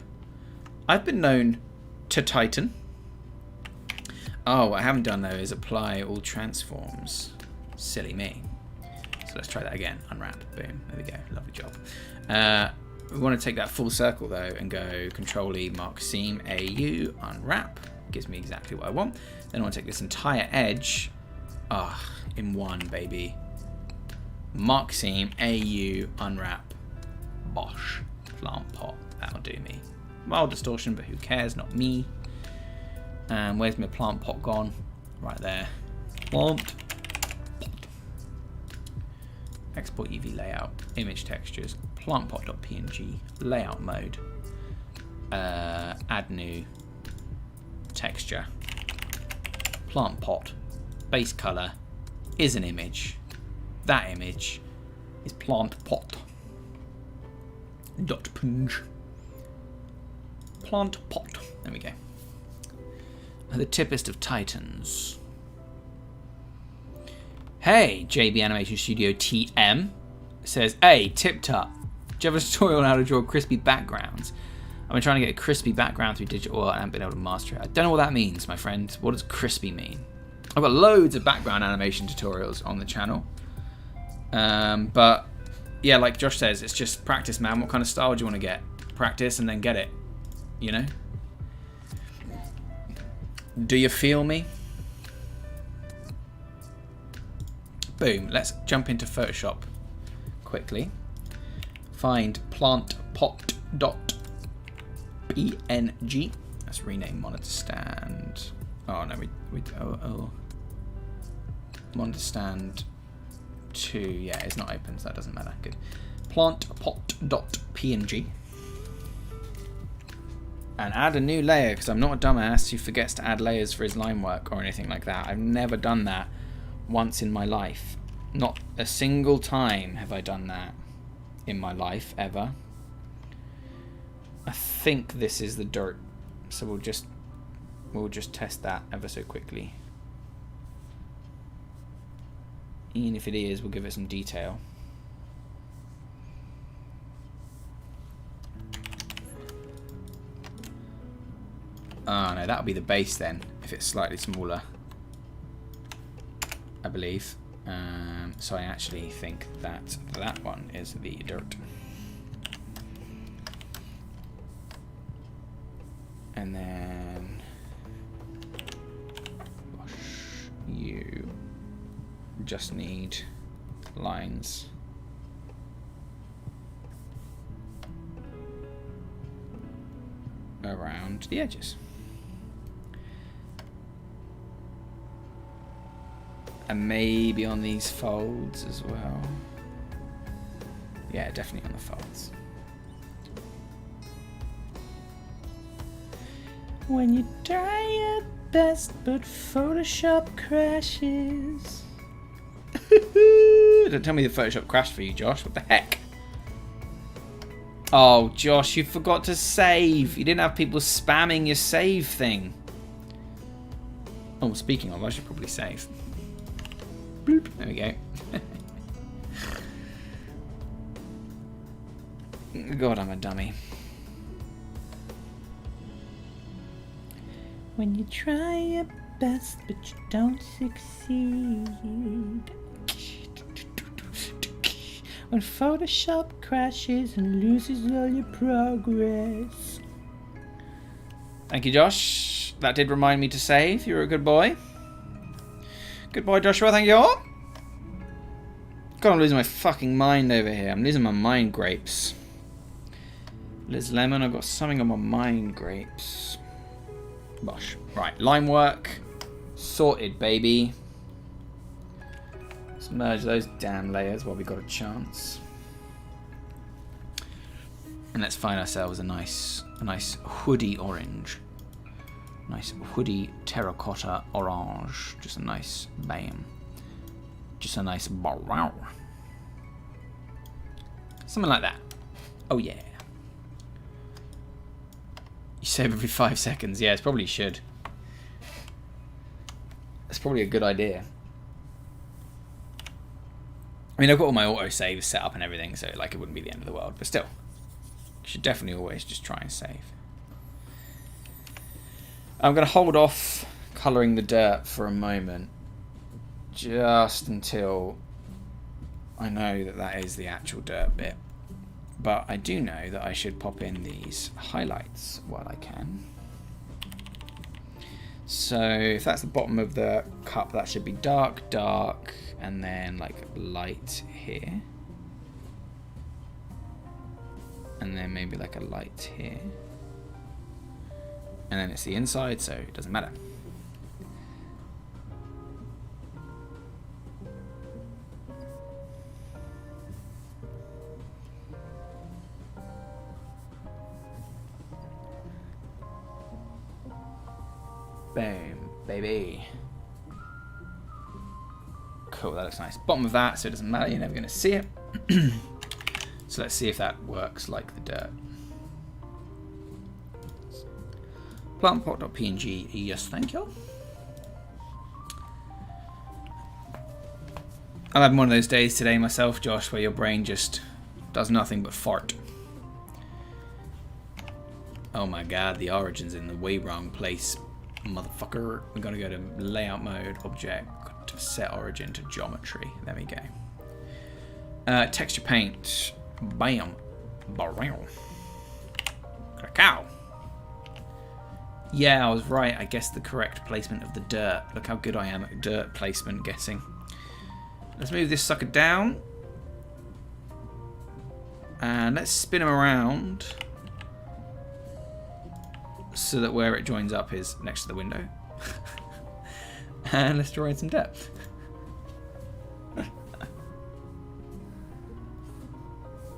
I've been known to Titan. Oh, what I haven't done though is apply all transforms. Silly me. So let's try that again. Unwrap. Boom. There we go. Lovely job. We want to take that full circle though and go Control E, mark seam, AU, unwrap. Gives me exactly what I want. Then I want to take this entire edge. In one, baby. Mark seam, AU, unwrap, bosh, plant pot. That'll do me. Mild distortion, but who cares? Not me. And where's my plant pot gone? Right there. Plant pot. Export UV layout, image textures, plant pot.png, layout mode. Add new texture. Plant pot. Base color is an image. That image is plant pot. .png. Plant pot. There we go. The tippest of titans. Hey, JB Animation Studio TM says, hey, TipTut, do you have a tutorial on how to draw crispy backgrounds? I've been trying to get a crispy background through digital art and I haven't been able to master it. I don't know what that means, my friend. What does crispy mean? I've got loads of background animation tutorials on the channel. But yeah, like Josh says, it's just practice, man. What kind of style do you want to get? Practice and then get it, you know? Do you feel me? Boom. Let's jump into Photoshop quickly. Find plantpot.png. Let's rename monitor stand. Oh no, monitor stand 2. Yeah, it's not open, so that doesn't matter. Good. Plantpot.png. And add a new layer, because I'm not a dumbass who forgets to add layers for his line work or anything like that. I've never done that once in my life. Not a single time have I done that in my life, ever. I think this is the dirt, so we'll just test that ever so quickly. Even if it is, we'll give it some detail. Oh no, that'll be the base then, if it's slightly smaller, I believe. So I actually think that that one is the dirt. And then gosh, you just need lines. Around the edges. And maybe on these folds as well. Yeah, definitely on the folds. When you try your best, but Photoshop crashes. Don't tell me the Photoshop crashed for you, Josh. What the heck? Oh, Josh, you forgot to save. You didn't have people spamming your save thing. Oh, speaking of, I should probably save. Bloop. There we go. God, I'm a dummy. When you try your best, but you don't succeed. When Photoshop crashes and loses all your progress. Thank you, Josh. That did remind me to save. You're a good boy. Good boy, Joshua. Thank you all. God, I'm losing my fucking mind over here. I'm losing my mind grapes. Liz Lemon, I've got something on my mind grapes. Bosh. Right, line work. Sorted, baby. Let's merge those damn layers while we got a chance. And let's find ourselves a nice hoodie orange. Nice hoodie terracotta orange. Just a nice bam. Just a nice wow. Something like that. Oh yeah. You save every 5 seconds. Yeah, it probably should. It's probably a good idea. I mean, I've got all my auto saves set up and everything, so like it wouldn't be the end of the world. But still, you should definitely always just try and save. I'm going to hold off colouring the dirt for a moment, just until I know that that is the actual dirt bit. But I do know that I should pop in these highlights while I can. So if that's the bottom of the cup, that should be dark, and then like light here. And then maybe like a light here. And then it's the inside, so it doesn't matter. Boom, baby. Cool, that looks nice. Bottom of that, so it doesn't matter, you're never going to see it. So let's see if that works like the dirt. Plantpot.png, yes, thank you. I'm having one of those days today myself, Josh, where your brain just does nothing but fart. Oh my god, the origin's in the way wrong place, motherfucker. We're gonna go to layout mode, object, to set origin to geometry. There we go. Texture paint. Bam. Bam. Cacao. Yeah, I was right. I guessed the correct placement of the dirt. Look how good I am at dirt placement guessing. Let's move this sucker down. And let's spin him around so that where it joins up is next to the window. And let's draw in some depth.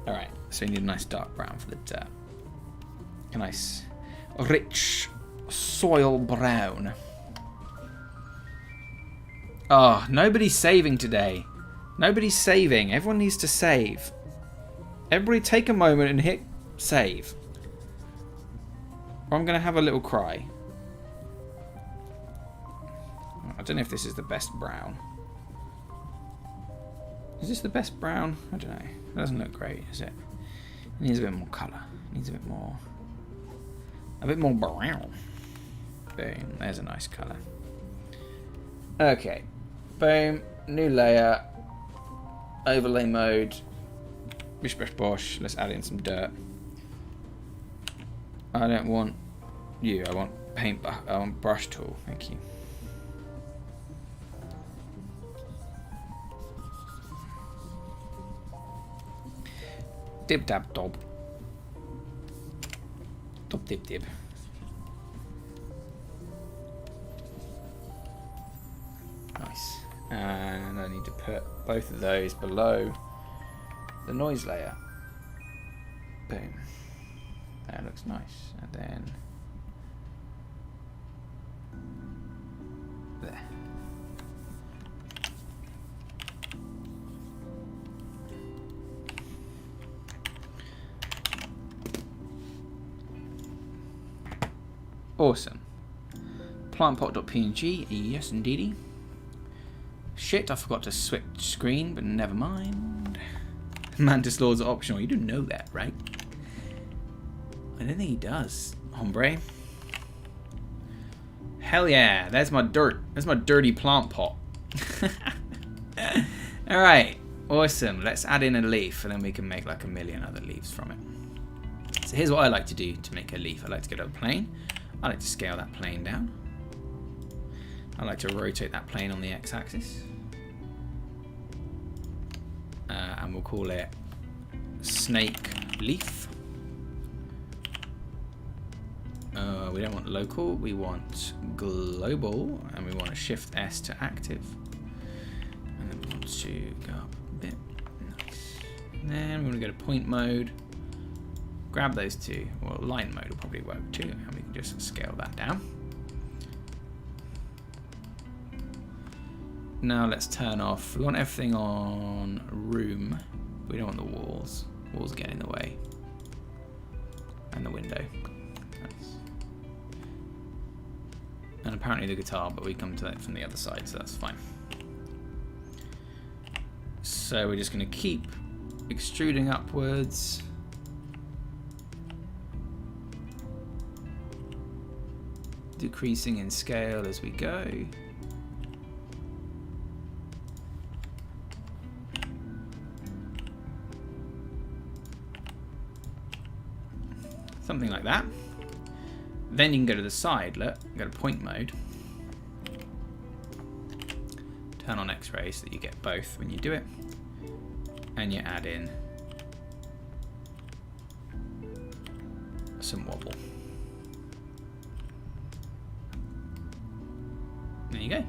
Alright, so we need a nice dark brown for the dirt. A nice rich soil brown. Oh, nobody's saving today. Nobody's saving. Everyone needs to save. Everybody take a moment and hit save. Or I'm going to have a little cry. I don't know if this is the best brown. Is this the best brown? I don't know. It doesn't look great, is it? It needs a bit more colour. It needs a bit more brown. Boom. There's a nice colour. Okay. Boom. New layer. Overlay mode. Bish bash bosh. Let's add in some dirt. I don't want you. I want I want brush tool. Thank you. Dib dab dob. Dob dib dib. Nice. And I need to put both of those below the noise layer. Boom. That looks nice. And then there. Awesome. Plantpot.png, yes indeedy. Shit, I forgot to switch screen, but never mind. Mantis Laws are optional. You do know that, right? I don't think he does, hombre. Hell yeah, there's my dirt. There's my dirty plant pot. Alright, awesome. Let's add in a leaf and then we can make like a million other leaves from it. So here's what I like to do to make a leaf. I like to go to a plane. I like to scale that plane down. I like to rotate that plane on the x-axis. And we'll call it snake leaf. We don't want local, we want global, and we want to shift S to active. And then we want to go up a bit. Nice. And then we want to go to point mode. Grab those two. Well, line mode will probably work too, and we can just scale that down. Now let's turn off. We want everything on room. We don't want the walls. Walls get in the way. And the window. Nice. And apparently the guitar, but we come to that from the other side, so that's fine. So we're just going to keep extruding upwards. Decreasing in scale as we go. Something like that. Then you can go to the side, look, go to point mode. Turn on X-ray so that you get both when you do it. And you add in some wobble. There you go.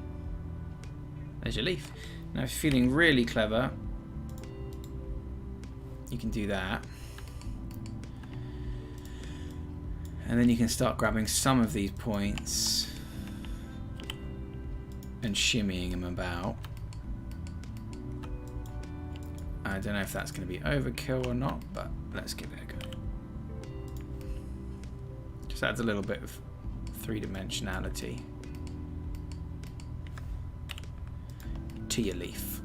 There's your leaf. Now if you're feeling really clever, you can do that. And then you can start grabbing some of these points and shimmying them about. I don't know if that's going to be overkill or not, but let's give it a go. Just adds a little bit of three-dimensionality to your leaf.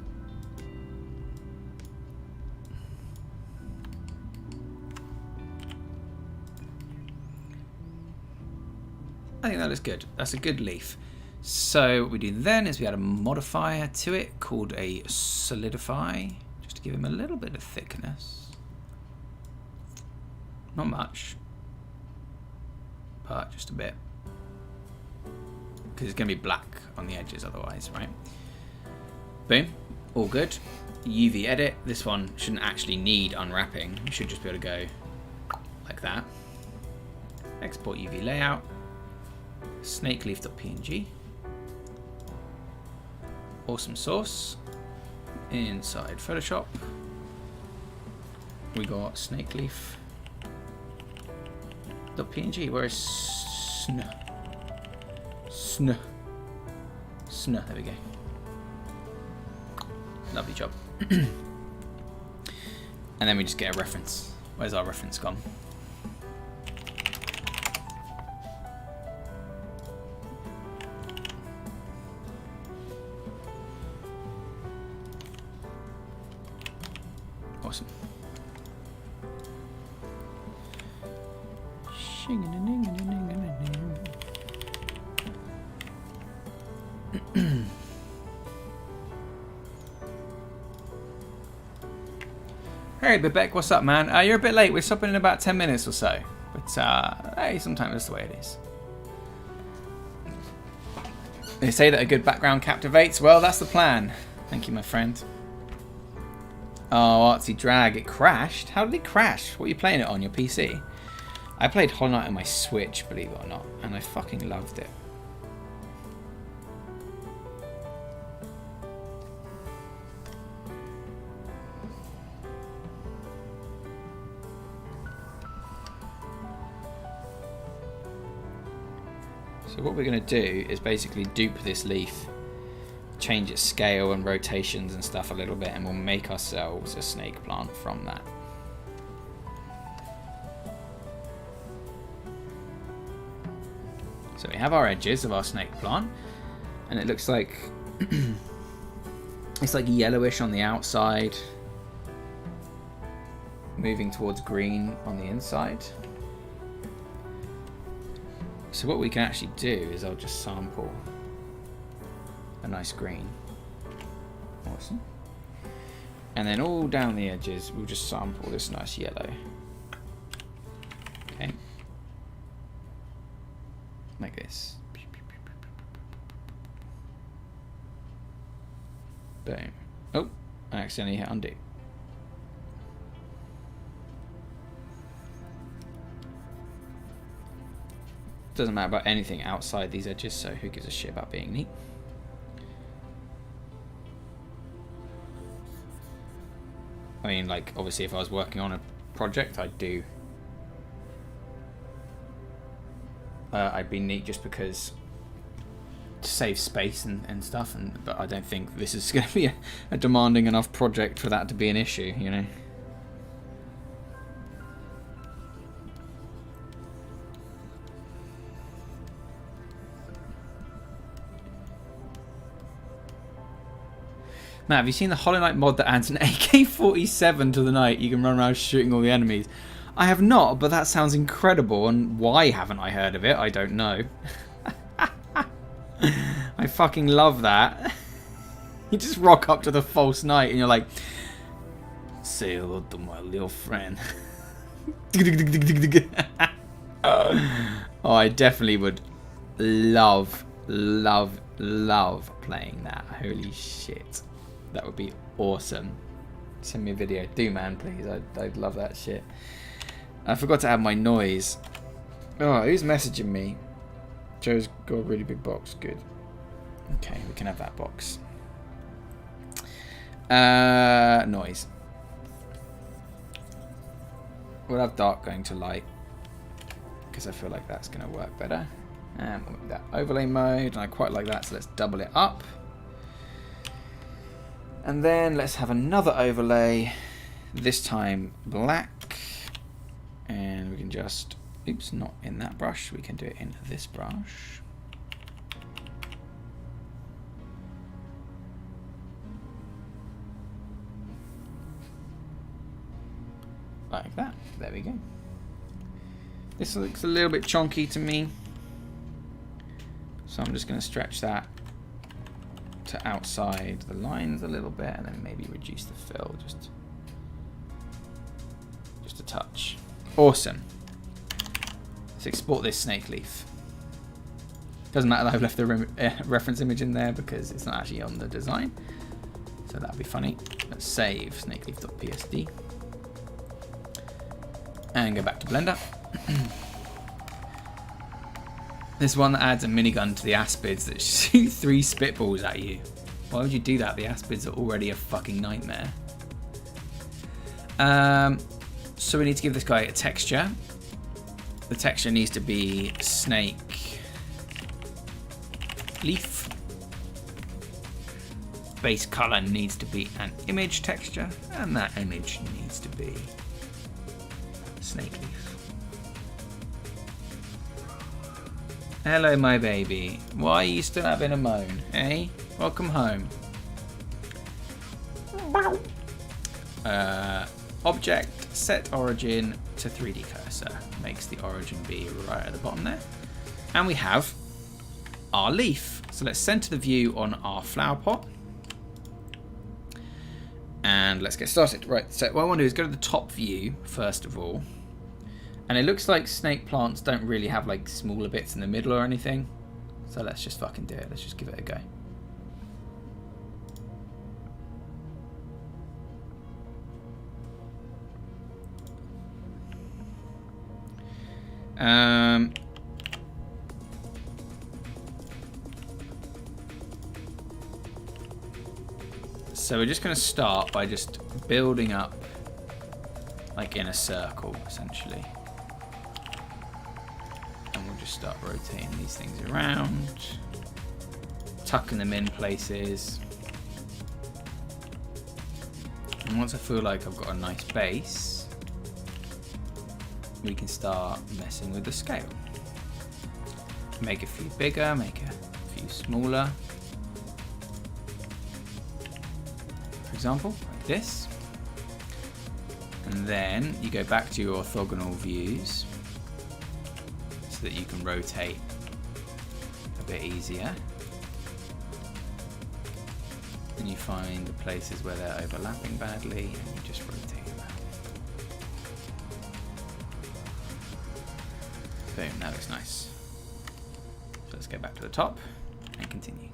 I think that looks good. That's a good leaf. So what we do then is we add a modifier to it called a solidify, just to give him a little bit of thickness. Not much, but just a bit. Because it's going to be black on the edges otherwise, right? Boom. All good. UV edit. This one shouldn't actually need unwrapping. You should just be able to go like that. Export UV layout. Snakeleaf.png. Awesome source. Inside Photoshop, we got snakeleaf.png. Where is sn? There we go. Lovely job. And then we just get a reference. Where's our reference gone? Awesome. Hey, Bebek, what's up, man? You're a bit late. We're stopping in about 10 minutes or so. But, hey, sometimes that's the way it is. They say that a good background captivates. Well, that's the plan. Thank you, my friend. Oh, Artsy Drag, it crashed? How did it crash? What are you playing it on, your PC? I played Hollow Knight on my Switch, believe it or not, and I fucking loved it. So what we're going to do is basically dupe this leaf, change its scale and rotations and stuff a little bit, and we'll make ourselves a snake plant from that. So we have our edges of our snake plant, and it looks like it's like yellowish on the outside, moving towards green on the inside. So what we can actually do is I'll just sample a nice green. Awesome. And then all down the edges, we'll just sample this nice yellow. Okay. Like this. Boom. Oh, I accidentally hit undo. Doesn't matter about anything outside these edges, so who gives a shit about being neat? I mean, like, obviously if I was working on a project, I'd do... I'd be neat just because to save space and stuff, but I don't think this is going to be a demanding enough project for that to be an issue, you know? Matt, have you seen the Hollow Knight mod that adds an AK-47 to the knight? You can run around shooting all the enemies. I have not, but that sounds incredible, and why haven't I heard of it? I don't know. I fucking love that. You just rock up to the false knight and you're like, say hello to my little friend. Oh, I definitely would love playing that. Holy shit. That would be awesome. Send me a video. Do, man, please. I'd love that shit. I forgot to add my noise. Oh, who's messaging me? Joe's got a really big box. Good. Okay, we can have that box. Noise. We'll have dark going to light, because I feel like that's going to work better. And we'll make that overlay mode, and I quite like that, so let's double it up. And then let's have another overlay, this time black. And we can just, oops, not in that brush, we can do it in this brush. Like that, there we go. This looks a little bit chonky to me. So I'm just going to stretch that to outside the lines a little bit, and then maybe reduce the fill just a touch. Awesome. Let's export this snake leaf. Doesn't matter that I've left the reference image in there because it's not actually on the design. So that'd be funny. Let's save snakeleaf.psd and go back to Blender. This one that adds a minigun to the aspids that shoot 3 spitballs at you. Why would you do that? The aspids are already a fucking nightmare. So we need to give this guy a texture. The texture needs to be snake leaf. Base color needs to be an image texture, and that image needs to be snake leaf. Hello, my baby. Why are you still having a moan, eh? Welcome home. Object, set origin to 3D cursor. Makes the origin be right at the bottom there. And we have our leaf. So let's center the view on our flower pot. And let's get started. Right, so what I want to do is go to the top view first of all. And it looks like snake plants don't really have like smaller bits in the middle or anything. So let's just fucking do it. Let's just give it a go. So we're just going to start by just building up like in a circle essentially. And we'll just start rotating these things around, tucking them in places. And once I feel like I've got a nice base, we can start messing with the scale. Make a few bigger, make a few smaller. For example, like this. And then you go back to your orthogonal views so that you can rotate a bit easier. And you find the places where they're overlapping badly and you just rotate them out. Boom, that looks nice. So let's go back to the top and continue.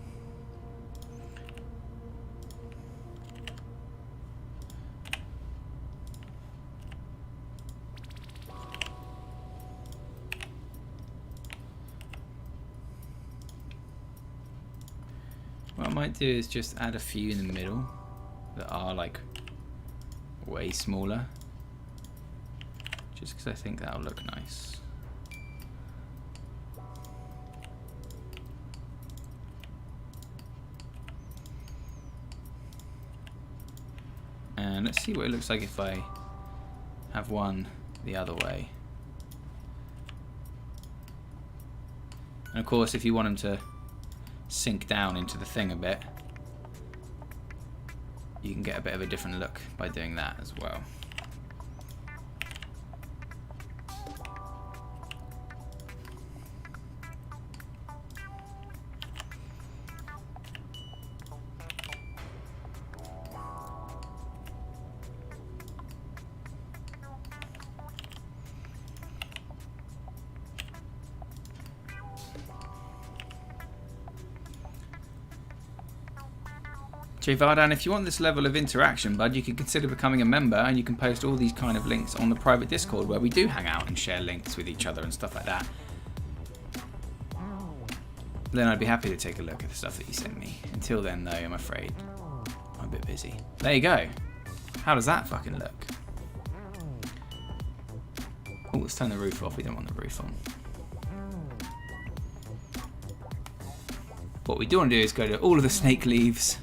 What I might do is just add a few in the middle that are like way smaller, just because I think that'll look nice. And let's see what it looks like if I have one the other way. And of course, if you want them to sink down into the thing a bit, you can get a bit of a different look by doing that as well. Vardan, if you want this level of interaction, bud, you can consider becoming a member and you can post all these kind of links on the private Discord where we do hang out and share links with each other and stuff like that. Then I'd be happy to take a look at the stuff that you sent me. Until then, though, I'm afraid I'm a bit busy. There you go. How does that fucking look? Oh, let's turn the roof off. We don't want the roof on. What we do want to do is go to all of the snake leaves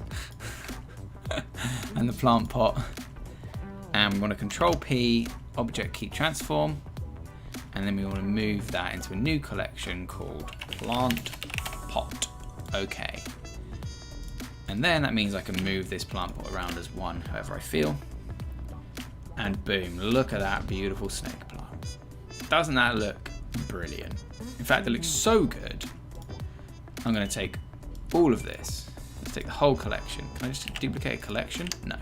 and the plant pot, and we want to Control P, Object Key Transform, and then we want to move that into a new collection called Plant Pot. Okay. And then that means I can move this plant pot around as one, however I feel. And boom, look at that beautiful snake plant. Doesn't that look brilliant? In fact, it looks so good. I'm going to take all of this. Let's take the whole collection. Can I just duplicate a collection? No.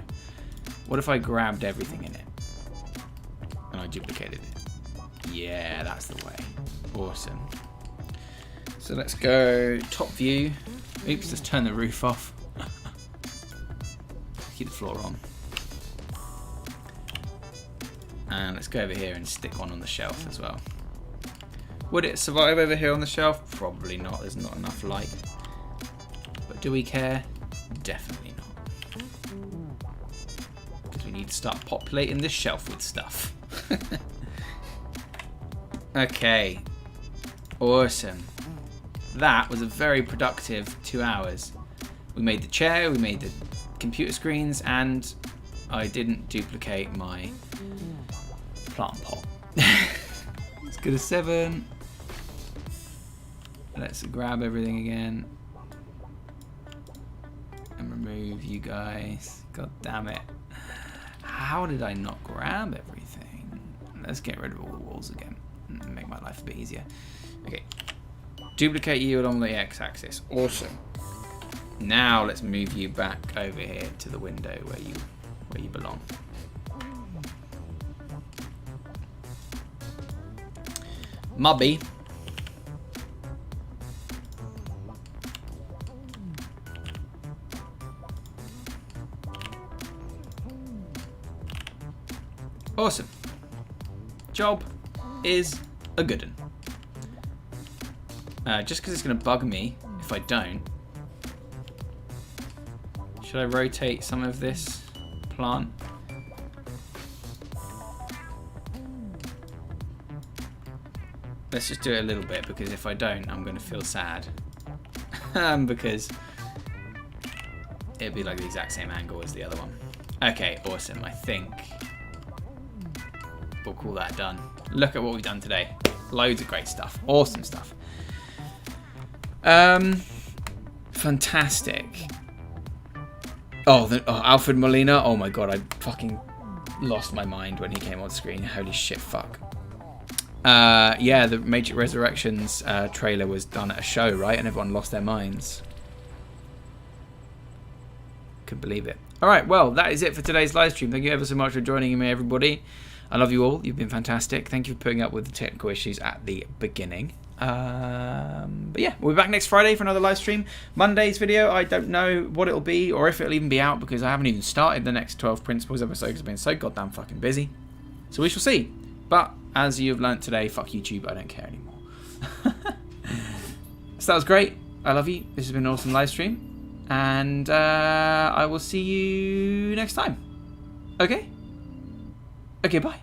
What if I grabbed everything in it and I duplicated it? Yeah, that's the way. Awesome. So let's go top view. Oops, let's turn the roof off. Keep the floor on. And let's go over here and stick one on the shelf as well. Would it survive over here on the shelf? Probably not. There's not enough light. But do we care? Definitely not. Because we need to start populating this shelf with stuff. Okay. Awesome. That was a very productive 2 hours. We made the chair, we made the computer screens, and I didn't duplicate my plant pot. Let's go to 7. Let's grab everything again. And remove you guys. God damn it. How did I not grab everything? Let's get rid of all the walls again. Make my life a bit easier. Okay. Duplicate you along the x-axis. Awesome. Now let's move you back over here to the window where you belong. Mubby. Awesome. Job is a good one. Just because it's going to bug me if I don't. Should I rotate some of this plant? Let's just do it a little bit, because if I don't, I'm going to feel sad. Because it'd be like the exact same angle as the other one. Okay, awesome. I think we'll call that done. Look at what we've done today. Loads of great stuff. Awesome stuff. Fantastic. Oh, Alfred Molina. Oh my god, I fucking lost my mind when he came on screen. Holy shit, fuck. Yeah, the Matrix Resurrections trailer was done at a show, right? And everyone lost their minds. Couldn't believe it. Alright, well, that is it for today's live stream. Thank you ever so much for joining me, everybody. I love you all. You've been fantastic. Thank you for putting up with the technical issues at the beginning. But yeah, we'll be back next Friday for another live stream. Monday's video, I don't know what it'll be or if it'll even be out, because I haven't even started the next 12 Principles episode because I've been so goddamn fucking busy. So we shall see. But as you've learnt today, fuck YouTube, I don't care anymore. So that was great. I love you. This has been an awesome live stream. And I will see you next time. Okay? Okay, bye.